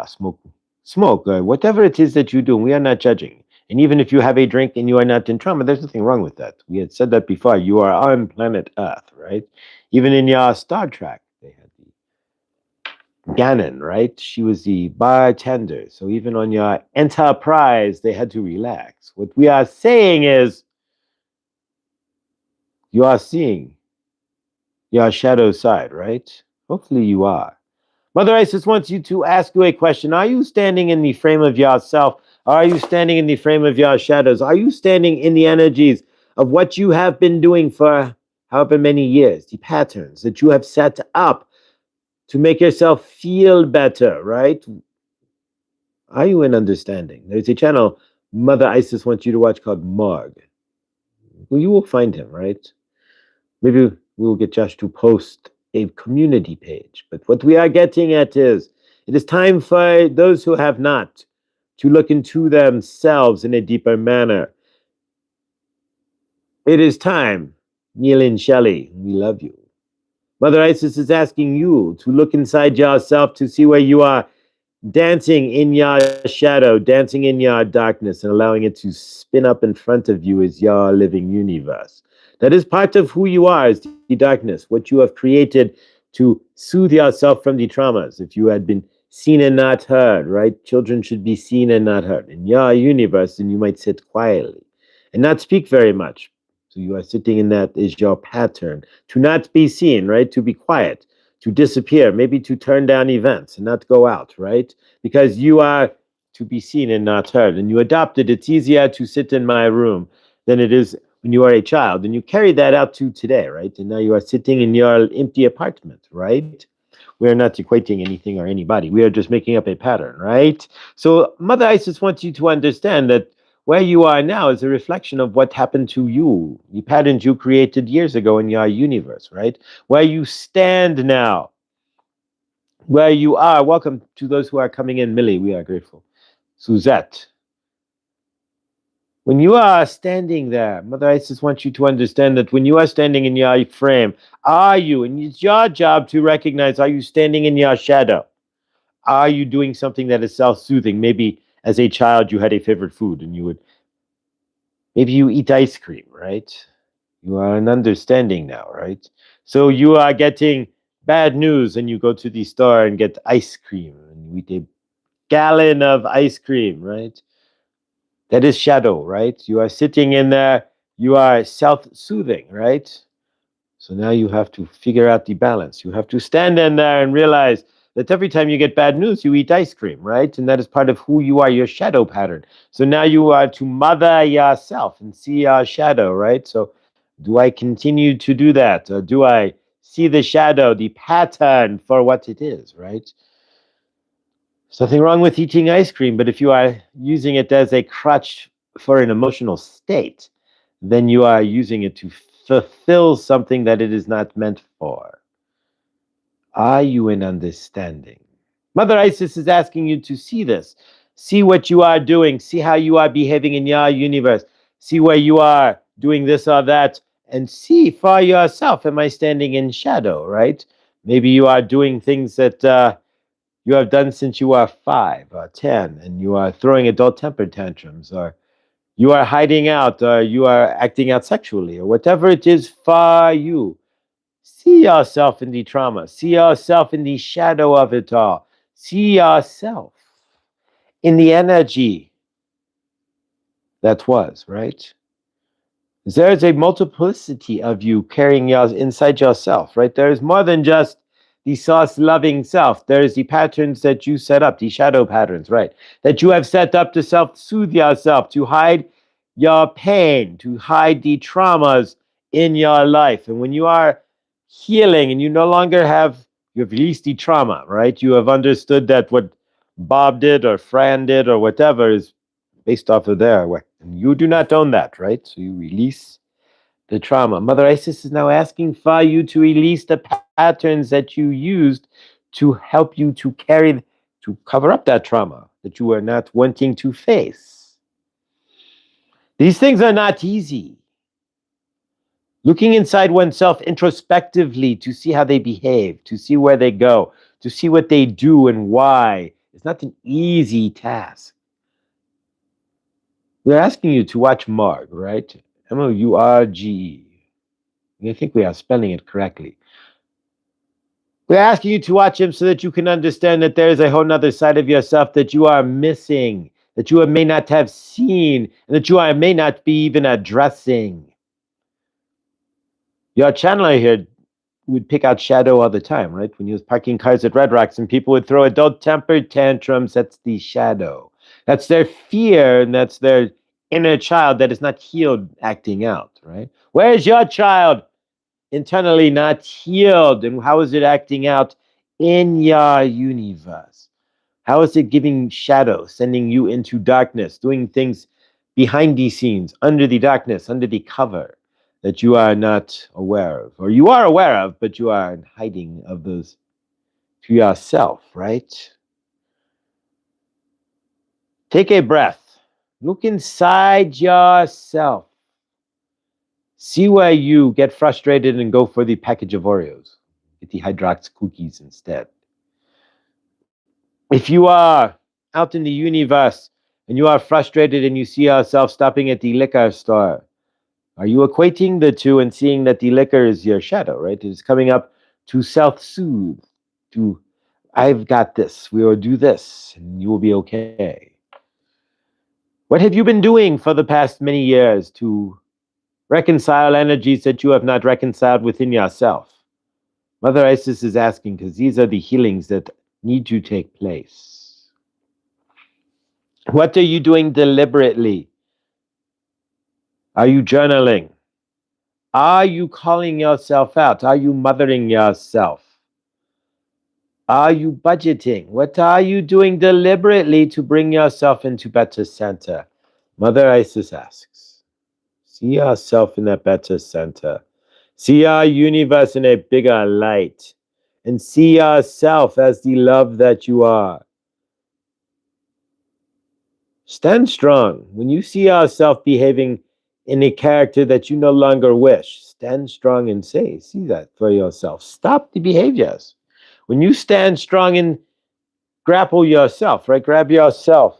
smoke, whatever it is that you do. We are not judging. And even if you have a drink and you are not in trauma, there's nothing wrong with that. We had said that before. You are on planet Earth, right? Even in your Star Trek, they had the Gannon, right? She was the bartender. So even on your Enterprise, they had to relax. What we are saying is, you are seeing your shadow side, right? Hopefully you are. Mother Isis wants you to ask you a question. Are you standing in the frame of yourself? Are you standing in the frame of your shadows? Are you standing in the energies of what you have been doing for however many years? The patterns that you have set up to make yourself feel better, right? Are you in understanding? There's a channel Mother Isis wants you to watch called Marg. Well, you will find him, right? Maybe we'll get Josh to post a community page. But what we are getting at is, it is time for those who have not to look into themselves in a deeper manner. It is time, Neil and Shelley, we love you. Mother Isis is asking you to look inside yourself to see where you are dancing in your shadow, dancing in your darkness, and allowing it to spin up in front of you as your living universe. That is part of who you are, is the darkness, what you have created to soothe yourself from the traumas. If you had been seen and not heard, right? Children should be seen and not heard. In your universe, then you might sit quietly and not speak very much. So you are sitting in that is your pattern. To not be seen, right? To be quiet, to disappear, maybe to turn down events and not go out, right? Because you are to be seen and not heard. And you adopted, it's easier to sit in my room than it is when you are a child. And you carry that out to today, right? And now you are sitting in your empty apartment, right? We are not equating anything or anybody. We are just making up a pattern, right? So Mother Isis wants you to understand that where you are now is a reflection of what happened to you, the patterns you created years ago in your universe, right? Where you stand now, where you are. Welcome to those who are coming in. Millie, we are grateful. Suzette. When you are standing there, Mother Isis wants you to understand that when you are standing in your frame, are you, and it's your job to recognize, are you standing in your shadow? Are you doing something that is self-soothing? Maybe as a child you had a favorite food and you would, maybe you eat ice cream, right? You are an understanding now, right? So you are getting bad news and you go to the store and get ice cream and you eat a gallon of ice cream, right? That is shadow, right? You are sitting in there, you are self-soothing, right? So now you have to figure out the balance. You have to stand in there and realize that every time you get bad news, you eat ice cream, right? And that is part of who you are, your shadow pattern. So now you are to mother yourself and see your shadow, right? So do I continue to do that? Or do I see the shadow, the pattern for what it is, right? There's nothing wrong with eating ice cream, but if you are using it as a crutch for an emotional state, then you are using it to fulfill something that it is not meant for. Are you in understanding? Mother Isis is asking you to see this. See what you are doing. See how you are behaving in your universe. See where you are doing this or that. And see for yourself, am I standing in shadow, right? Maybe you are doing things that you have done since you are 5 or 10, and you are throwing adult temper tantrums, or you are hiding out, or you are acting out sexually, or whatever it is for you. See yourself in the trauma. See yourself in the shadow of it all. See yourself in the energy that was, right? There is a multiplicity of you carrying yours inside yourself, right? There is more than just the sauce-loving self. There is the patterns that you set up, the shadow patterns, right? That you have set up to self-soothe yourself, to hide your pain, to hide the traumas in your life. And when you are healing and you no longer have You have released the trauma, right? You have understood that what Bob did or Fran did or whatever is based off of their way. And you do not own that, right? So you release the trauma. Mother Isis is now asking for you to release the patterns that you used to help you to carry, to cover up that trauma that you are not wanting to face. These things are not easy. Looking inside oneself introspectively to see how they behave, to see where they go, to see what they do and why, is not an easy task. We're asking you to watch Marg, right? Mourge. I think we are spelling it correctly. We're asking you to watch him so that you can understand that there is a whole nother side of yourself that you are missing, that you may not have seen, and that you may not be even addressing. Your channeler here would pick out shadow all the time, right? When he was parking cars at Red Rocks and people would throw adult temper tantrums, that's the shadow. That's their fear, and that's their inner child that is not healed acting out, right? Where is your child internally not healed, and how is it acting out in your universe? How is it giving shadow, sending you into darkness, doing things behind the scenes, under the darkness, under the cover that you are not aware of, or you are aware of, but you are hiding of those to yourself, right? Take a breath. Look inside yourself. See where you get frustrated and go for the package of Oreos. Get the Hydrox cookies instead. If you are out in the universe and you are frustrated and you see yourself stopping at the liquor store, are you equating the two and seeing that the liquor is your shadow, right? It is coming up to self-soothe, to, I've got this, we will do this, and you will be okay. What have you been doing for the past many years to reconcile energies that you have not reconciled within yourself? Mother Isis is asking because these are the healings that need to take place. What are you doing deliberately? Are you journaling? Are you calling yourself out? Are you mothering yourself? Are you budgeting? What are you doing deliberately to bring yourself into better center? Mother Isis asks. See yourself in that better center. See our universe in a bigger light. And see yourself as the love that you are. Stand strong. When you see yourself behaving in a character that you no longer wish, stand strong and see that for yourself. Stop the behaviors. When you stand strong and grapple yourself, right? Grab yourself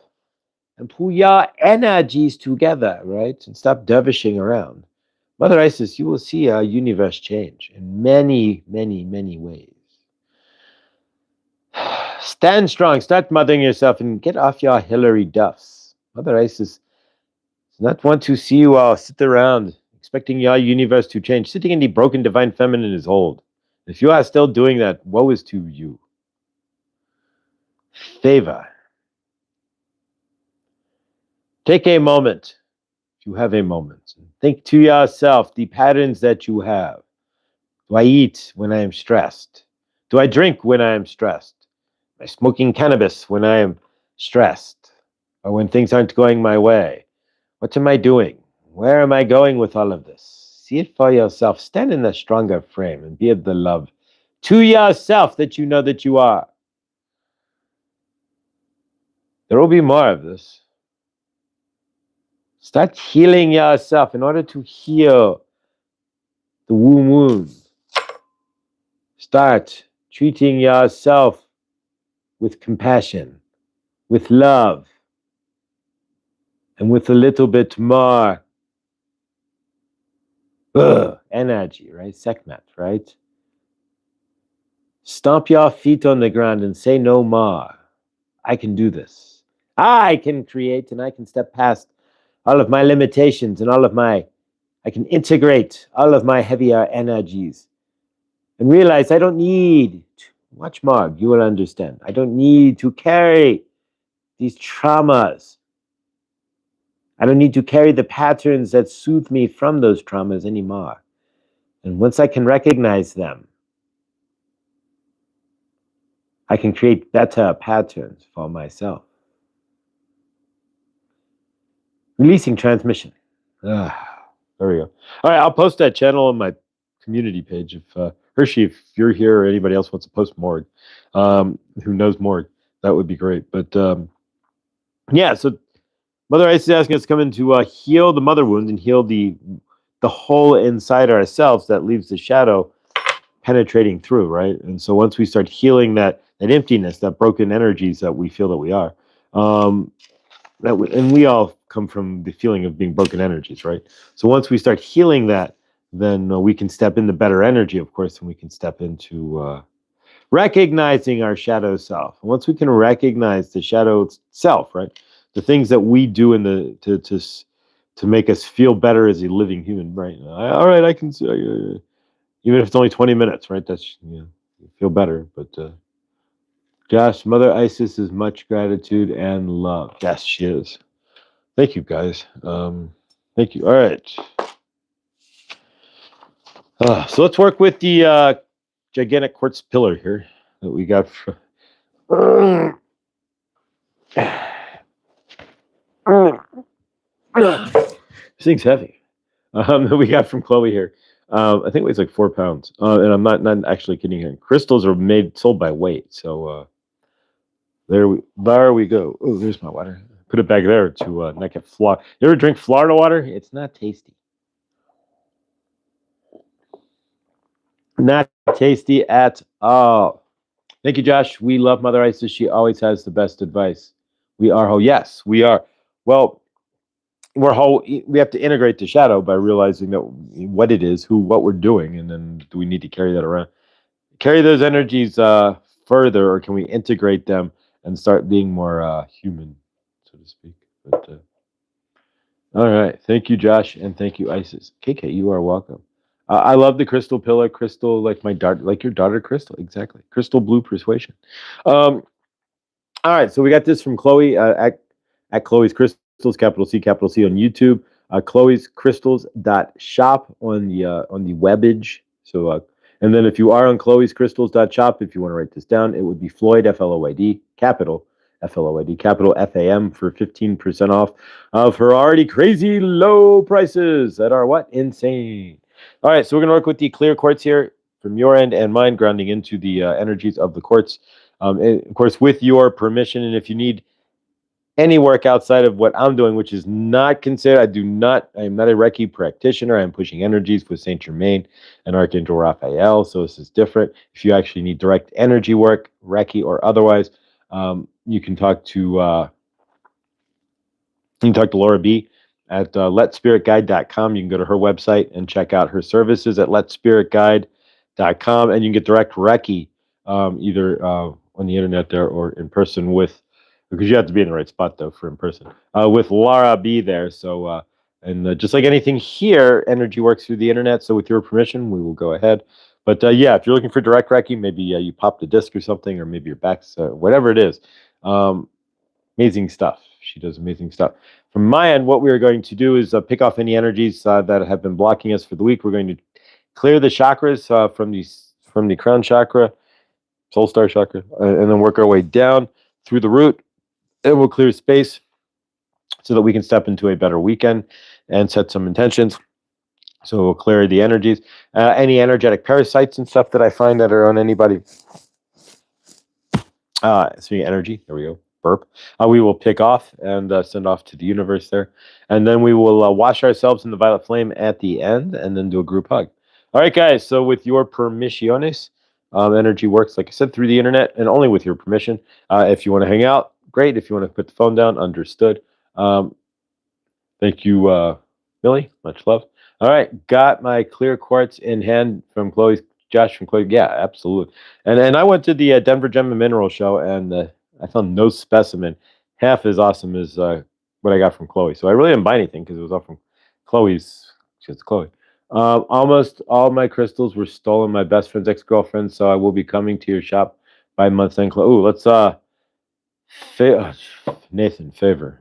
and pull your energies together, right? And stop dervishing around. Mother Isis, you will see our universe change in many, many, many ways. Stand strong, start mothering yourself, and get off your Hillary Duffs. Mother Isis does not want to see you all sit around expecting your universe to change. Sitting in the broken divine feminine is old. If you are still doing that, woe is to you. Favor. Take a moment, if you have a moment, and think to yourself the patterns that you have. Do I eat when I am stressed? Do I drink when I am stressed? Am I smoking cannabis when I am stressed? Or when things aren't going my way? What am I doing? Where am I going with all of this? See it for yourself. Stand in a stronger frame and be of the love to yourself that you know that you are. There will be more of this. Start healing yourself in order to heal the womb wound. Start treating yourself with compassion, with love, and with a little bit more energy, right? Sekhmet, right? Stomp your feet on the ground and say no more. I can do this. I can create, and I can step past all of my limitations and I can integrate all of my heavier energies and realize I don't need to, watch Marg, you will understand. I don't need to carry these traumas. I don't need to carry the patterns that soothe me from those traumas anymore. And once I can recognize them, I can create better patterns for myself. Releasing transmission. There we go. All right, I'll post that channel on my community page. If Hershey, if you're here or anybody else wants to post Morg, who knows Morg, that would be great. But yeah, so Mother Ice is asking us to come in to heal the mother wound and heal the hole inside ourselves that leaves the shadow penetrating through, right? And so once we start healing that emptiness, that broken energies that we feel that we are, and we all come from the feeling of being broken energies, right? So once we start healing that, then we can step into better energy, of course, and we can step into recognizing our shadow self. And once we can recognize the shadow self, right, the things that we do in the to make us feel better as a living human, right? All right, I can even if it's only 20 minutes, right? That's you feel better, but. Josh, Mother Isis is much gratitude and love. Yes, she is. Thank you, guys. Thank you. All right. So let's work with the gigantic quartz pillar here that we got. This thing's heavy. That we got from Chloe here. I think it weighs like 4 pounds. And I'm not actually kidding here. Crystals are sold by weight. So there we go. Oh, there's my water. Put it back there to not get Florida. You ever drink Florida water? It's not tasty. Not tasty at all. Thank you, Josh. We love Mother Isis. She always has the best advice. We are whole. Yes, we are. Well, we're whole. We have to integrate the shadow by realizing that what it is, what we're doing, and then do we need to carry that around? Carry those energies further, or can we integrate them and start being more human, so to speak? But all right, thank you, Josh, and thank you, Isis. KK, you are welcome. I love the crystal pillar, crystal like my daughter, like your daughter, Crystal, exactly. Crystal blue persuasion. All right, so we got this from Chloe at Chloe's Crystals, capital C on YouTube. Chloe's Crystals.shop on the webbage. So and then if you are on Chloe's Crystals.shop, if you want to write this down, it would be Floyd FLOID, capital FLOID, capital FAM for 15% off of her already crazy low prices that are what? Insane. All right, so we're gonna work with the clear quartz here from your end and mine, grounding into the energies of the quartz. And of course, with your permission, and if you need any work outside of what I'm doing, which is not considered, I am not a Reiki practitioner. I'm pushing energies with Saint Germain and Archangel Raphael. So this is different. If you actually need direct energy work, Reiki or otherwise, you can talk to Laura B at letspiritguide.com. You can go to her website and check out her services at letspiritguide.com, and you can get direct Reiki either on the internet there or in person because you have to be in the right spot though for in person with Laura B there. So and just like anything here, energy works through the internet. So with your permission, we will go ahead. But yeah, if you're looking for direct Reiki, maybe you popped a disc or something, or maybe your back's whatever it is. Amazing stuff. She does amazing stuff. From my end, what we are going to do is pick off any energies that have been blocking us for the week. We're going to clear the chakras from the crown chakra, soul star chakra, and then work our way down through the root. It will clear space so that we can step into a better weekend and set some intentions. So we'll clear the energies, any energetic parasites and stuff that I find that are on anybody. Speaking of energy, there we go. Burp. We will pick off and send off to the universe there. And then we will wash ourselves in the violet flame at the end and then do a group hug. All right, guys. So with your permissiones, energy works, like I said, through the internet and only with your permission. If you want to hang out, great. If you want to put the phone down, understood. Thank you, Millie. Much love. All right. Got my clear quartz in hand from Josh from Chloe. Yeah, absolutely. And I went to the Denver Gem and Mineral Show, and I found no specimen half as awesome as what I got from Chloe. So I really didn't buy anything because it was all from Chloe's. It's Chloe. Almost all my crystals were stolen. My best friend's ex-girlfriend. So I will be coming to your shop by month's end. Ooh, let's Nathan, favor.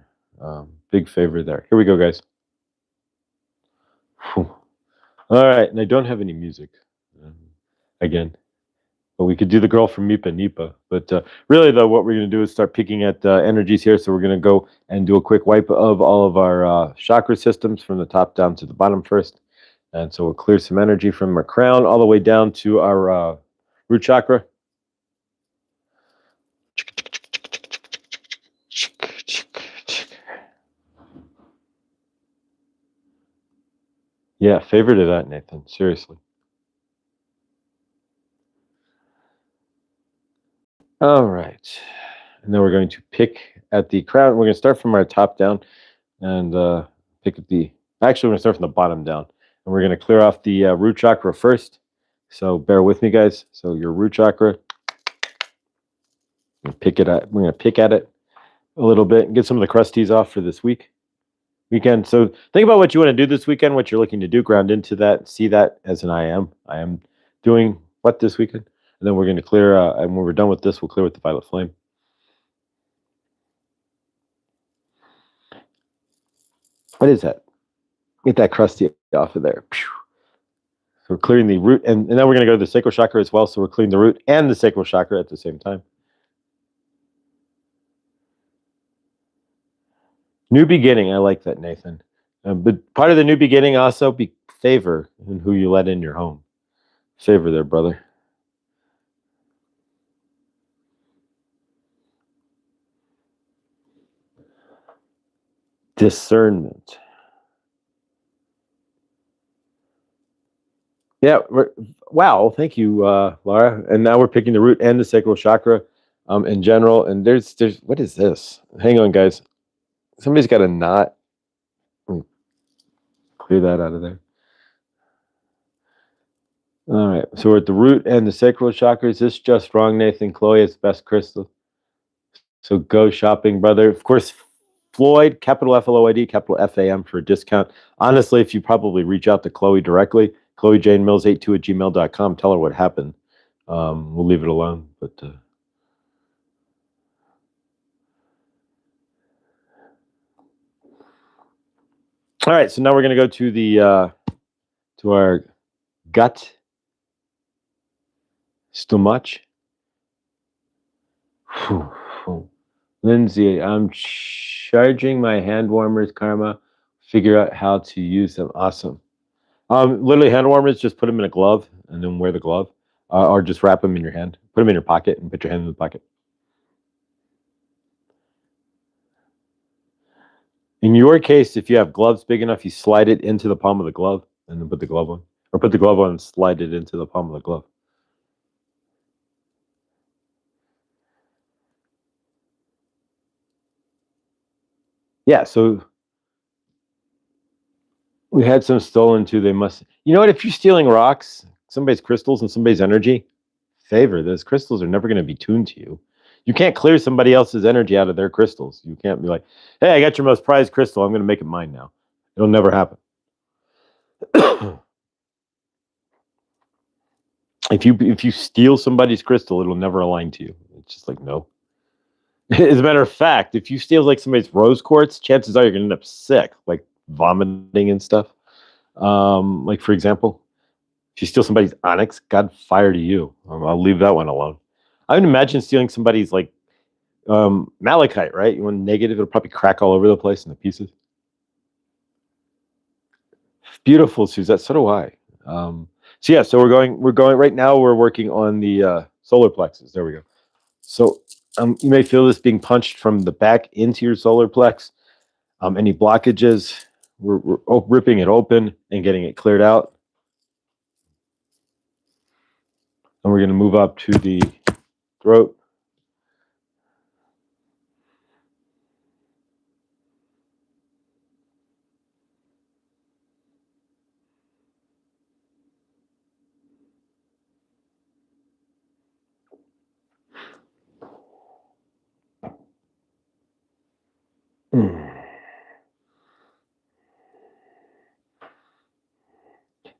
Big favor there. Here we go, guys. Whew. All right, and I don't have any music. Again, But we could do the girl from Mipa Nipa. But really, though, what we're going to do is start picking at energies here. So we're going to go and do a quick wipe of all of our chakra systems from the top down to the bottom first. And so we'll clear some energy from our crown all the way down to our root chakra. Yeah, favor to that, Nathan. Seriously. All right. And then we're going to pick at the crown. We're going to start from our top down and pick at the... Actually, we're going to start from the bottom down. And we're going to clear off the root chakra first. So bear with me, guys. So your root chakra, we're going to pick at it a little bit and get some of the crusties off for this weekend. So think about what you want to do this weekend, what you're looking to do, ground into that, see that as an I am doing what this weekend. And then we're going to clear, and when we're done with this, we'll clear with the violet flame. What is that? Get that crusty off of there. So we're clearing the root, and then we're going to go to the sacral chakra as well. So we're clearing the root and the sacral chakra at the same time. New beginning. I like that, Nathan. But part of the new beginning also be favor in who you let in your home. Favor there, brother. Discernment. Yeah. Wow. Thank you, Laura. And now we're picking the root and the sacral chakra in general. And there's what is this? Hang on, guys. Somebody's got a knot. Clear that out of there. All right. So we're at the root and the sacral chakra. Is this just wrong, Nathan? Chloe, it's best crystal. So go shopping, brother. Of course, Floyd, capital Floyd, capital FAM for a discount. Honestly, if you probably reach out to Chloe directly, ChloeJaneMills82@gmail.com, tell her what happened. We'll leave it alone. But all right, so now we're going to go to the to our gut stomach. Lindsay, I'm charging my hand warmers, Karma. Figure out how to use them. Awesome. Literally, hand warmers, just put them in a glove and then wear the glove, or just wrap them in your hand. Put them in your pocket and put your hand in the pocket. In your case, if you have gloves big enough, you slide it into the palm of the glove and then put the glove on, or put the glove on and slide it into the palm of the glove. Yeah, so we had some stolen too. They must, you know what? If you're stealing rocks, somebody's crystals and somebody's energy, favor. Those crystals are never going to be tuned to you. You can't clear somebody else's energy out of their crystals. You can't be like, hey, I got your most prized crystal. I'm going to make it mine now. It'll never happen. If you steal somebody's crystal, it'll never align to you. It's just like, no. As a matter of fact, if you steal like somebody's rose quartz, chances are you're going to end up sick, like vomiting and stuff. Like, for example, if you steal somebody's onyx, God fire to you. I'll leave that one alone. I would imagine stealing somebody's like malachite, right? You want negative, it'll probably crack all over the place in the pieces. Beautiful, Suzette. So do I. So yeah, so we're going right now. We're working on the solar plexus. There we go. So you may feel this being punched from the back into your solar plex. Any blockages, we're ripping it open and getting it cleared out. And we're going to move up to the throat.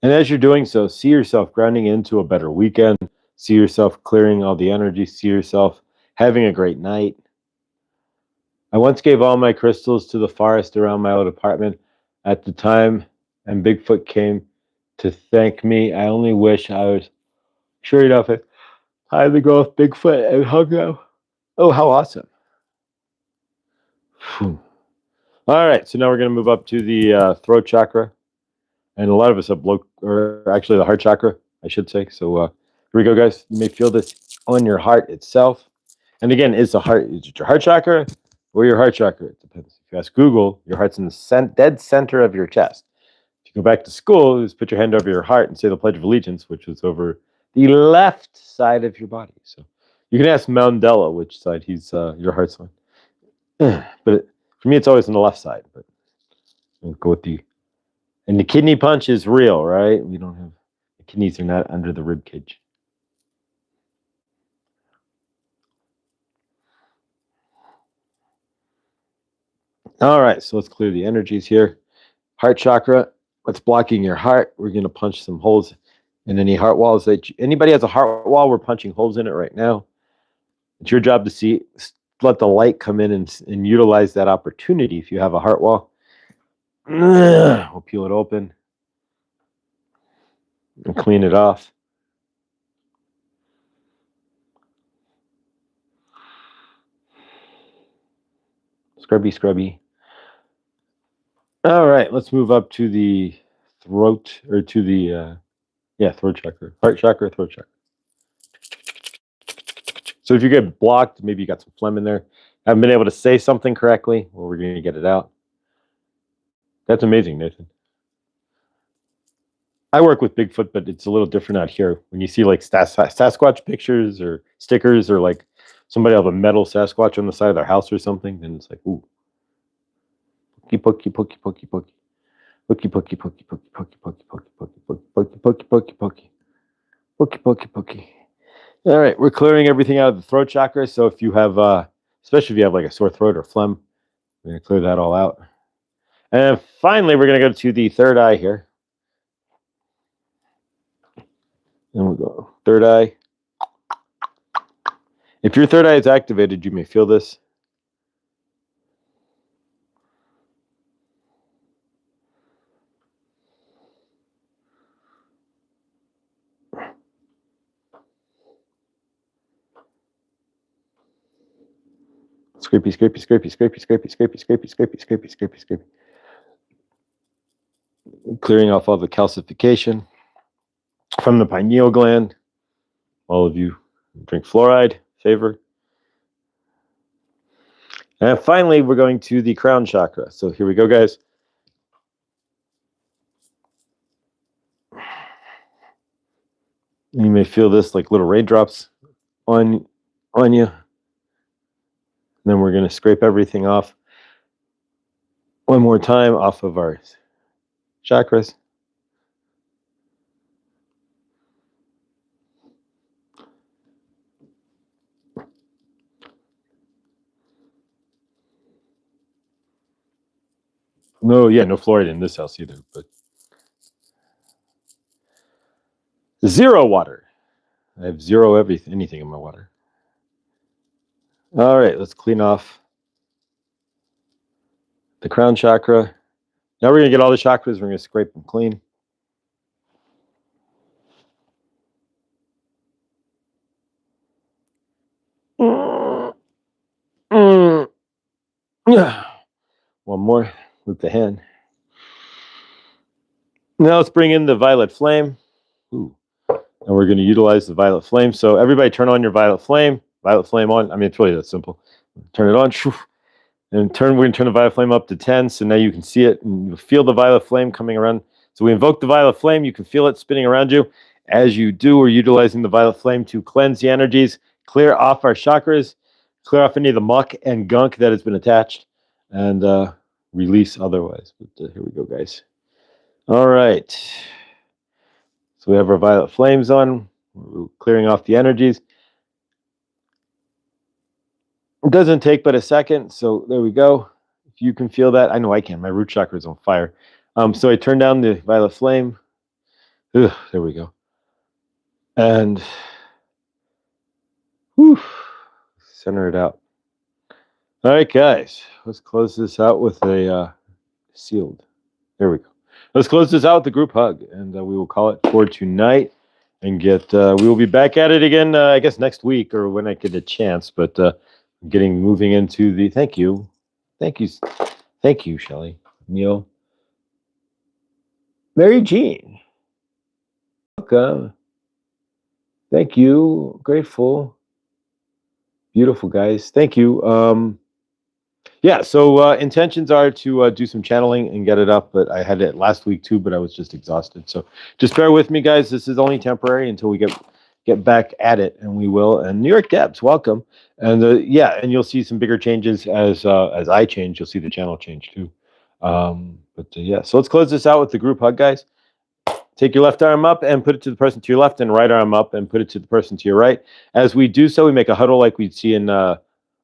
And as you're doing so, see yourself grounding into a better weekend. See yourself clearing all the energy. See yourself having a great night. I once gave all my crystals to the forest around my old apartment at the time, and Bigfoot came to thank me. I only wish I was sure enough. Hi, the girl with Bigfoot and hug them. Oh, how awesome. All right, so now we're going to move up to the throat chakra. And a lot of us have or actually the heart chakra, I should say. So here we go, guys. You may feel this on your heart itself. And again, is it your heart chakra or your heart chakra? It depends. If you ask Google, your heart's in the dead center of your chest. If you go back to school, just put your hand over your heart and say the Pledge of Allegiance, which is over the left side of your body. So you can ask Mandela which side he's your heart's on. But for me, it's always on the left side. But we'll go with the. And the kidney punch is real, right? We don't have the kidneys are not under the rib cage. All right, so let's clear the energies here. Heart chakra, what's blocking your heart? We're going to punch some holes in any heart walls. Anybody has a heart wall, we're punching holes in it right now. It's your job to see, let the light come in and utilize that opportunity. If you have a heart wall, we'll peel it open and clean it off. Scrubby, scrubby. All right, let's move up to the throat, or to the, throat chakra. Heart chakra, throat chakra. So if you get blocked, maybe you got some phlegm in there, haven't been able to say something correctly, well, we're going to get it out. That's amazing, Nathan. I work with Bigfoot, but it's a little different out here. When you see like Sasquatch pictures or stickers, or like somebody have a metal Sasquatch on the side of their house or something, then it's like, ooh. Pokey, pokey, pokey, pokey. Pokey, pokey, pokey, pokey, pokey, pokey, pokey, pokey, pokey, pokey, pokey, pokey, pokey. Pokey, pokey, pokey. All right, we're clearing everything out of the throat chakra. So if you have, especially if you have like a sore throat or phlegm, we're going to clear that all out. And finally, we're going to go to the third eye here. And we'll go third eye. If your third eye is activated, you may feel this. Scrapey, scrapey, scrapey, scrapey, scrapey, scrapey, scrapey, scrapey, scrapey, scrapey, scrapey. Clearing off all the calcification from the pineal gland. All of you drink fluoride, favor. And finally, we're going to the crown chakra. So here we go, guys. You may feel this like little raindrops on you. And then we're going to scrape everything off one more time off of our chakras. No fluoride in this house either, but zero water. I have zero anything in my water. All right, let's clean off the crown chakra. Now we're going to get all the chakras. We're going to scrape them clean. One more with the hand. Now let's bring in the violet flame. Ooh. And we're going to utilize the violet flame. So everybody turn on your violet flame. Violet flame on. I mean, it's really that simple. Turn it on. And we're going to turn the violet flame up to 10. So now you can see it and you feel the violet flame coming around. So we invoke the violet flame. You can feel it spinning around you. As you do, we're utilizing the violet flame to cleanse the energies, clear off our chakras, clear off any of the muck and gunk that has been attached, and release otherwise. But here we go, guys. All right. So we have our violet flames on. We're clearing off the energies. It doesn't take but a second. So there we go. If you can feel that, I know I can. My root chakra is on fire. So I turn down the violet flame. Ugh, there we go. And center it out. All right, guys. Let's close this out with a sealed. There we go. Let's close this out with the group hug, and we will call it for tonight. and get. We will be back at it again. I guess next week or when I get a chance. But getting moving into the. Thank you, thank you, Shelley, Neil, Mary Jean. Welcome. Thank you. Grateful. Beautiful guys. Thank you. Yeah, so intentions are to do some channeling and get it up, but I had it last week too, but I was just exhausted. So just bear with me, guys. This is only temporary until we get back at it, and we will. And New York Debs, welcome. And yeah, and you'll see some bigger changes as I change. You'll see the channel change too. But yeah, so let's close this out with the group hug, guys. Take your left arm up and put it to the person to your left, and right arm up and put it to the person to your right. As we do so, we make a huddle like we'd see in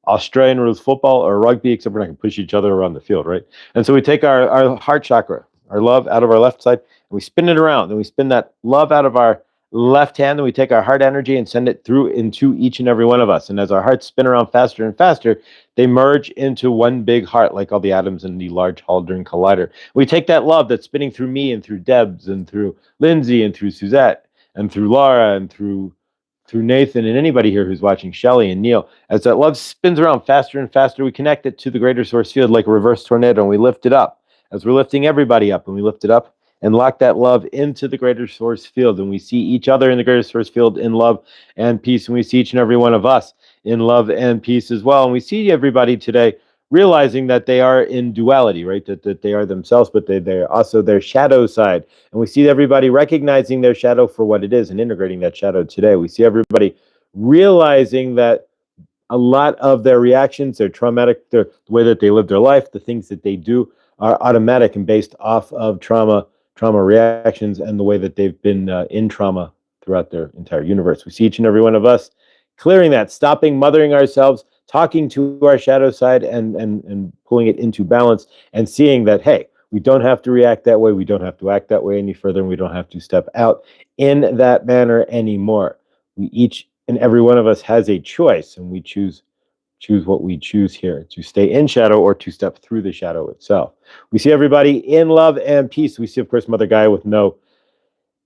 Australian rules football or rugby, except we're not going to push each other around the field, right? And so we take our heart chakra, our love, out of our left side, and we spin it around. Then we spin that love out of our left hand, and we take our heart energy and send it through into each and every one of us. And as our hearts spin around faster and faster, they merge into one big heart, like all the atoms in the Large Hadron Collider. We take that love that's spinning through me and through Debs and through Lindsay and through Suzette and through Laura and through Nathan and anybody here who's watching, Shelley and Neil. As that love spins around faster and faster, we connect it to the greater source field like a reverse tornado, and we lift it up. As we're lifting everybody up, and we lift it up and lock that love into the greater source field, and we see each other in the greater source field in love and peace, and we see each and every one of us in love and peace as well. And we see everybody today realizing that they are in duality, right? That they are themselves, but they're also their shadow side. And we see everybody recognizing their shadow for what it is and integrating that shadow today. We see everybody realizing that a lot of their reactions, their traumatic, the way that they live their life, the things that they do are automatic and based off of trauma reactions and the way that they've been in trauma throughout their entire universe. We see each and every one of us clearing that, stopping mothering ourselves, talking to our shadow side and pulling it into balance and seeing that, hey, we don't have to react that way. We don't have to act that way any further. And we don't have to step out in that manner anymore. We each and every one of us has a choice, and we choose what we choose here, to stay in shadow or to step through the shadow itself. We see everybody in love and peace. We see, of course, Mother Gaia with no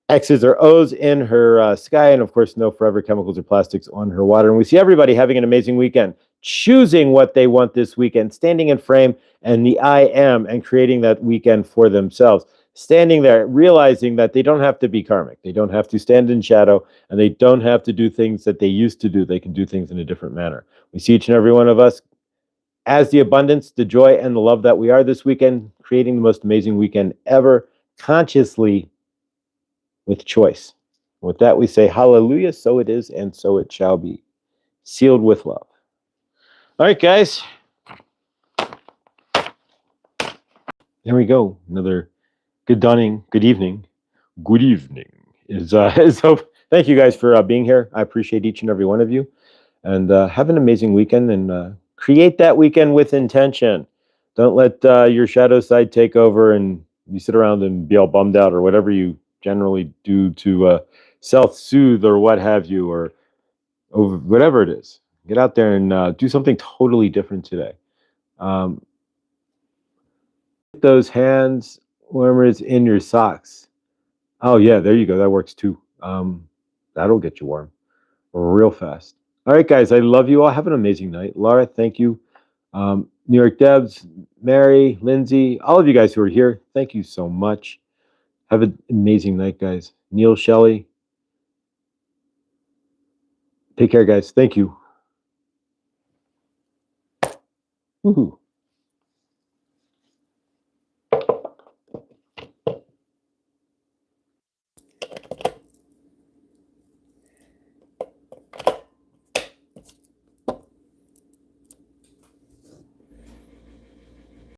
X's or O's in her sky, and of course, no forever chemicals or plastics on her water. And we see everybody having an amazing weekend, choosing what they want this weekend, standing in frame and the I am, and creating that weekend for themselves. Standing there, realizing that they don't have to be karmic. They don't have to stand in shadow, and they don't have to do things that they used to do. They can do things in a different manner. We see each and every one of us as the abundance, the joy, and the love that we are this weekend, creating the most amazing weekend ever, consciously, with choice. With that, we say hallelujah, so it is, and so it shall be. Sealed with love. All right, guys. There we go. Another good dawning, good evening. Good evening is hope. Thank you guys for being here. I appreciate each and every one of you. And have an amazing weekend, and create that weekend with intention. Don't let your shadow side take over and you sit around and be all bummed out or whatever you generally do to self-soothe or what have you, or whatever it is. Get out there and do something totally different today. Those hands warmers in your socks. Oh yeah, there you go. That works too. That'll get you warm real fast. All right, guys, I love you all. Have an amazing night. Laura, thank you. New York Debs, Mary, Lindsay, all of you guys who are here, thank you so much. Have an amazing night, guys. Neil, Shelley, take care, guys. Thank you. Woohoo.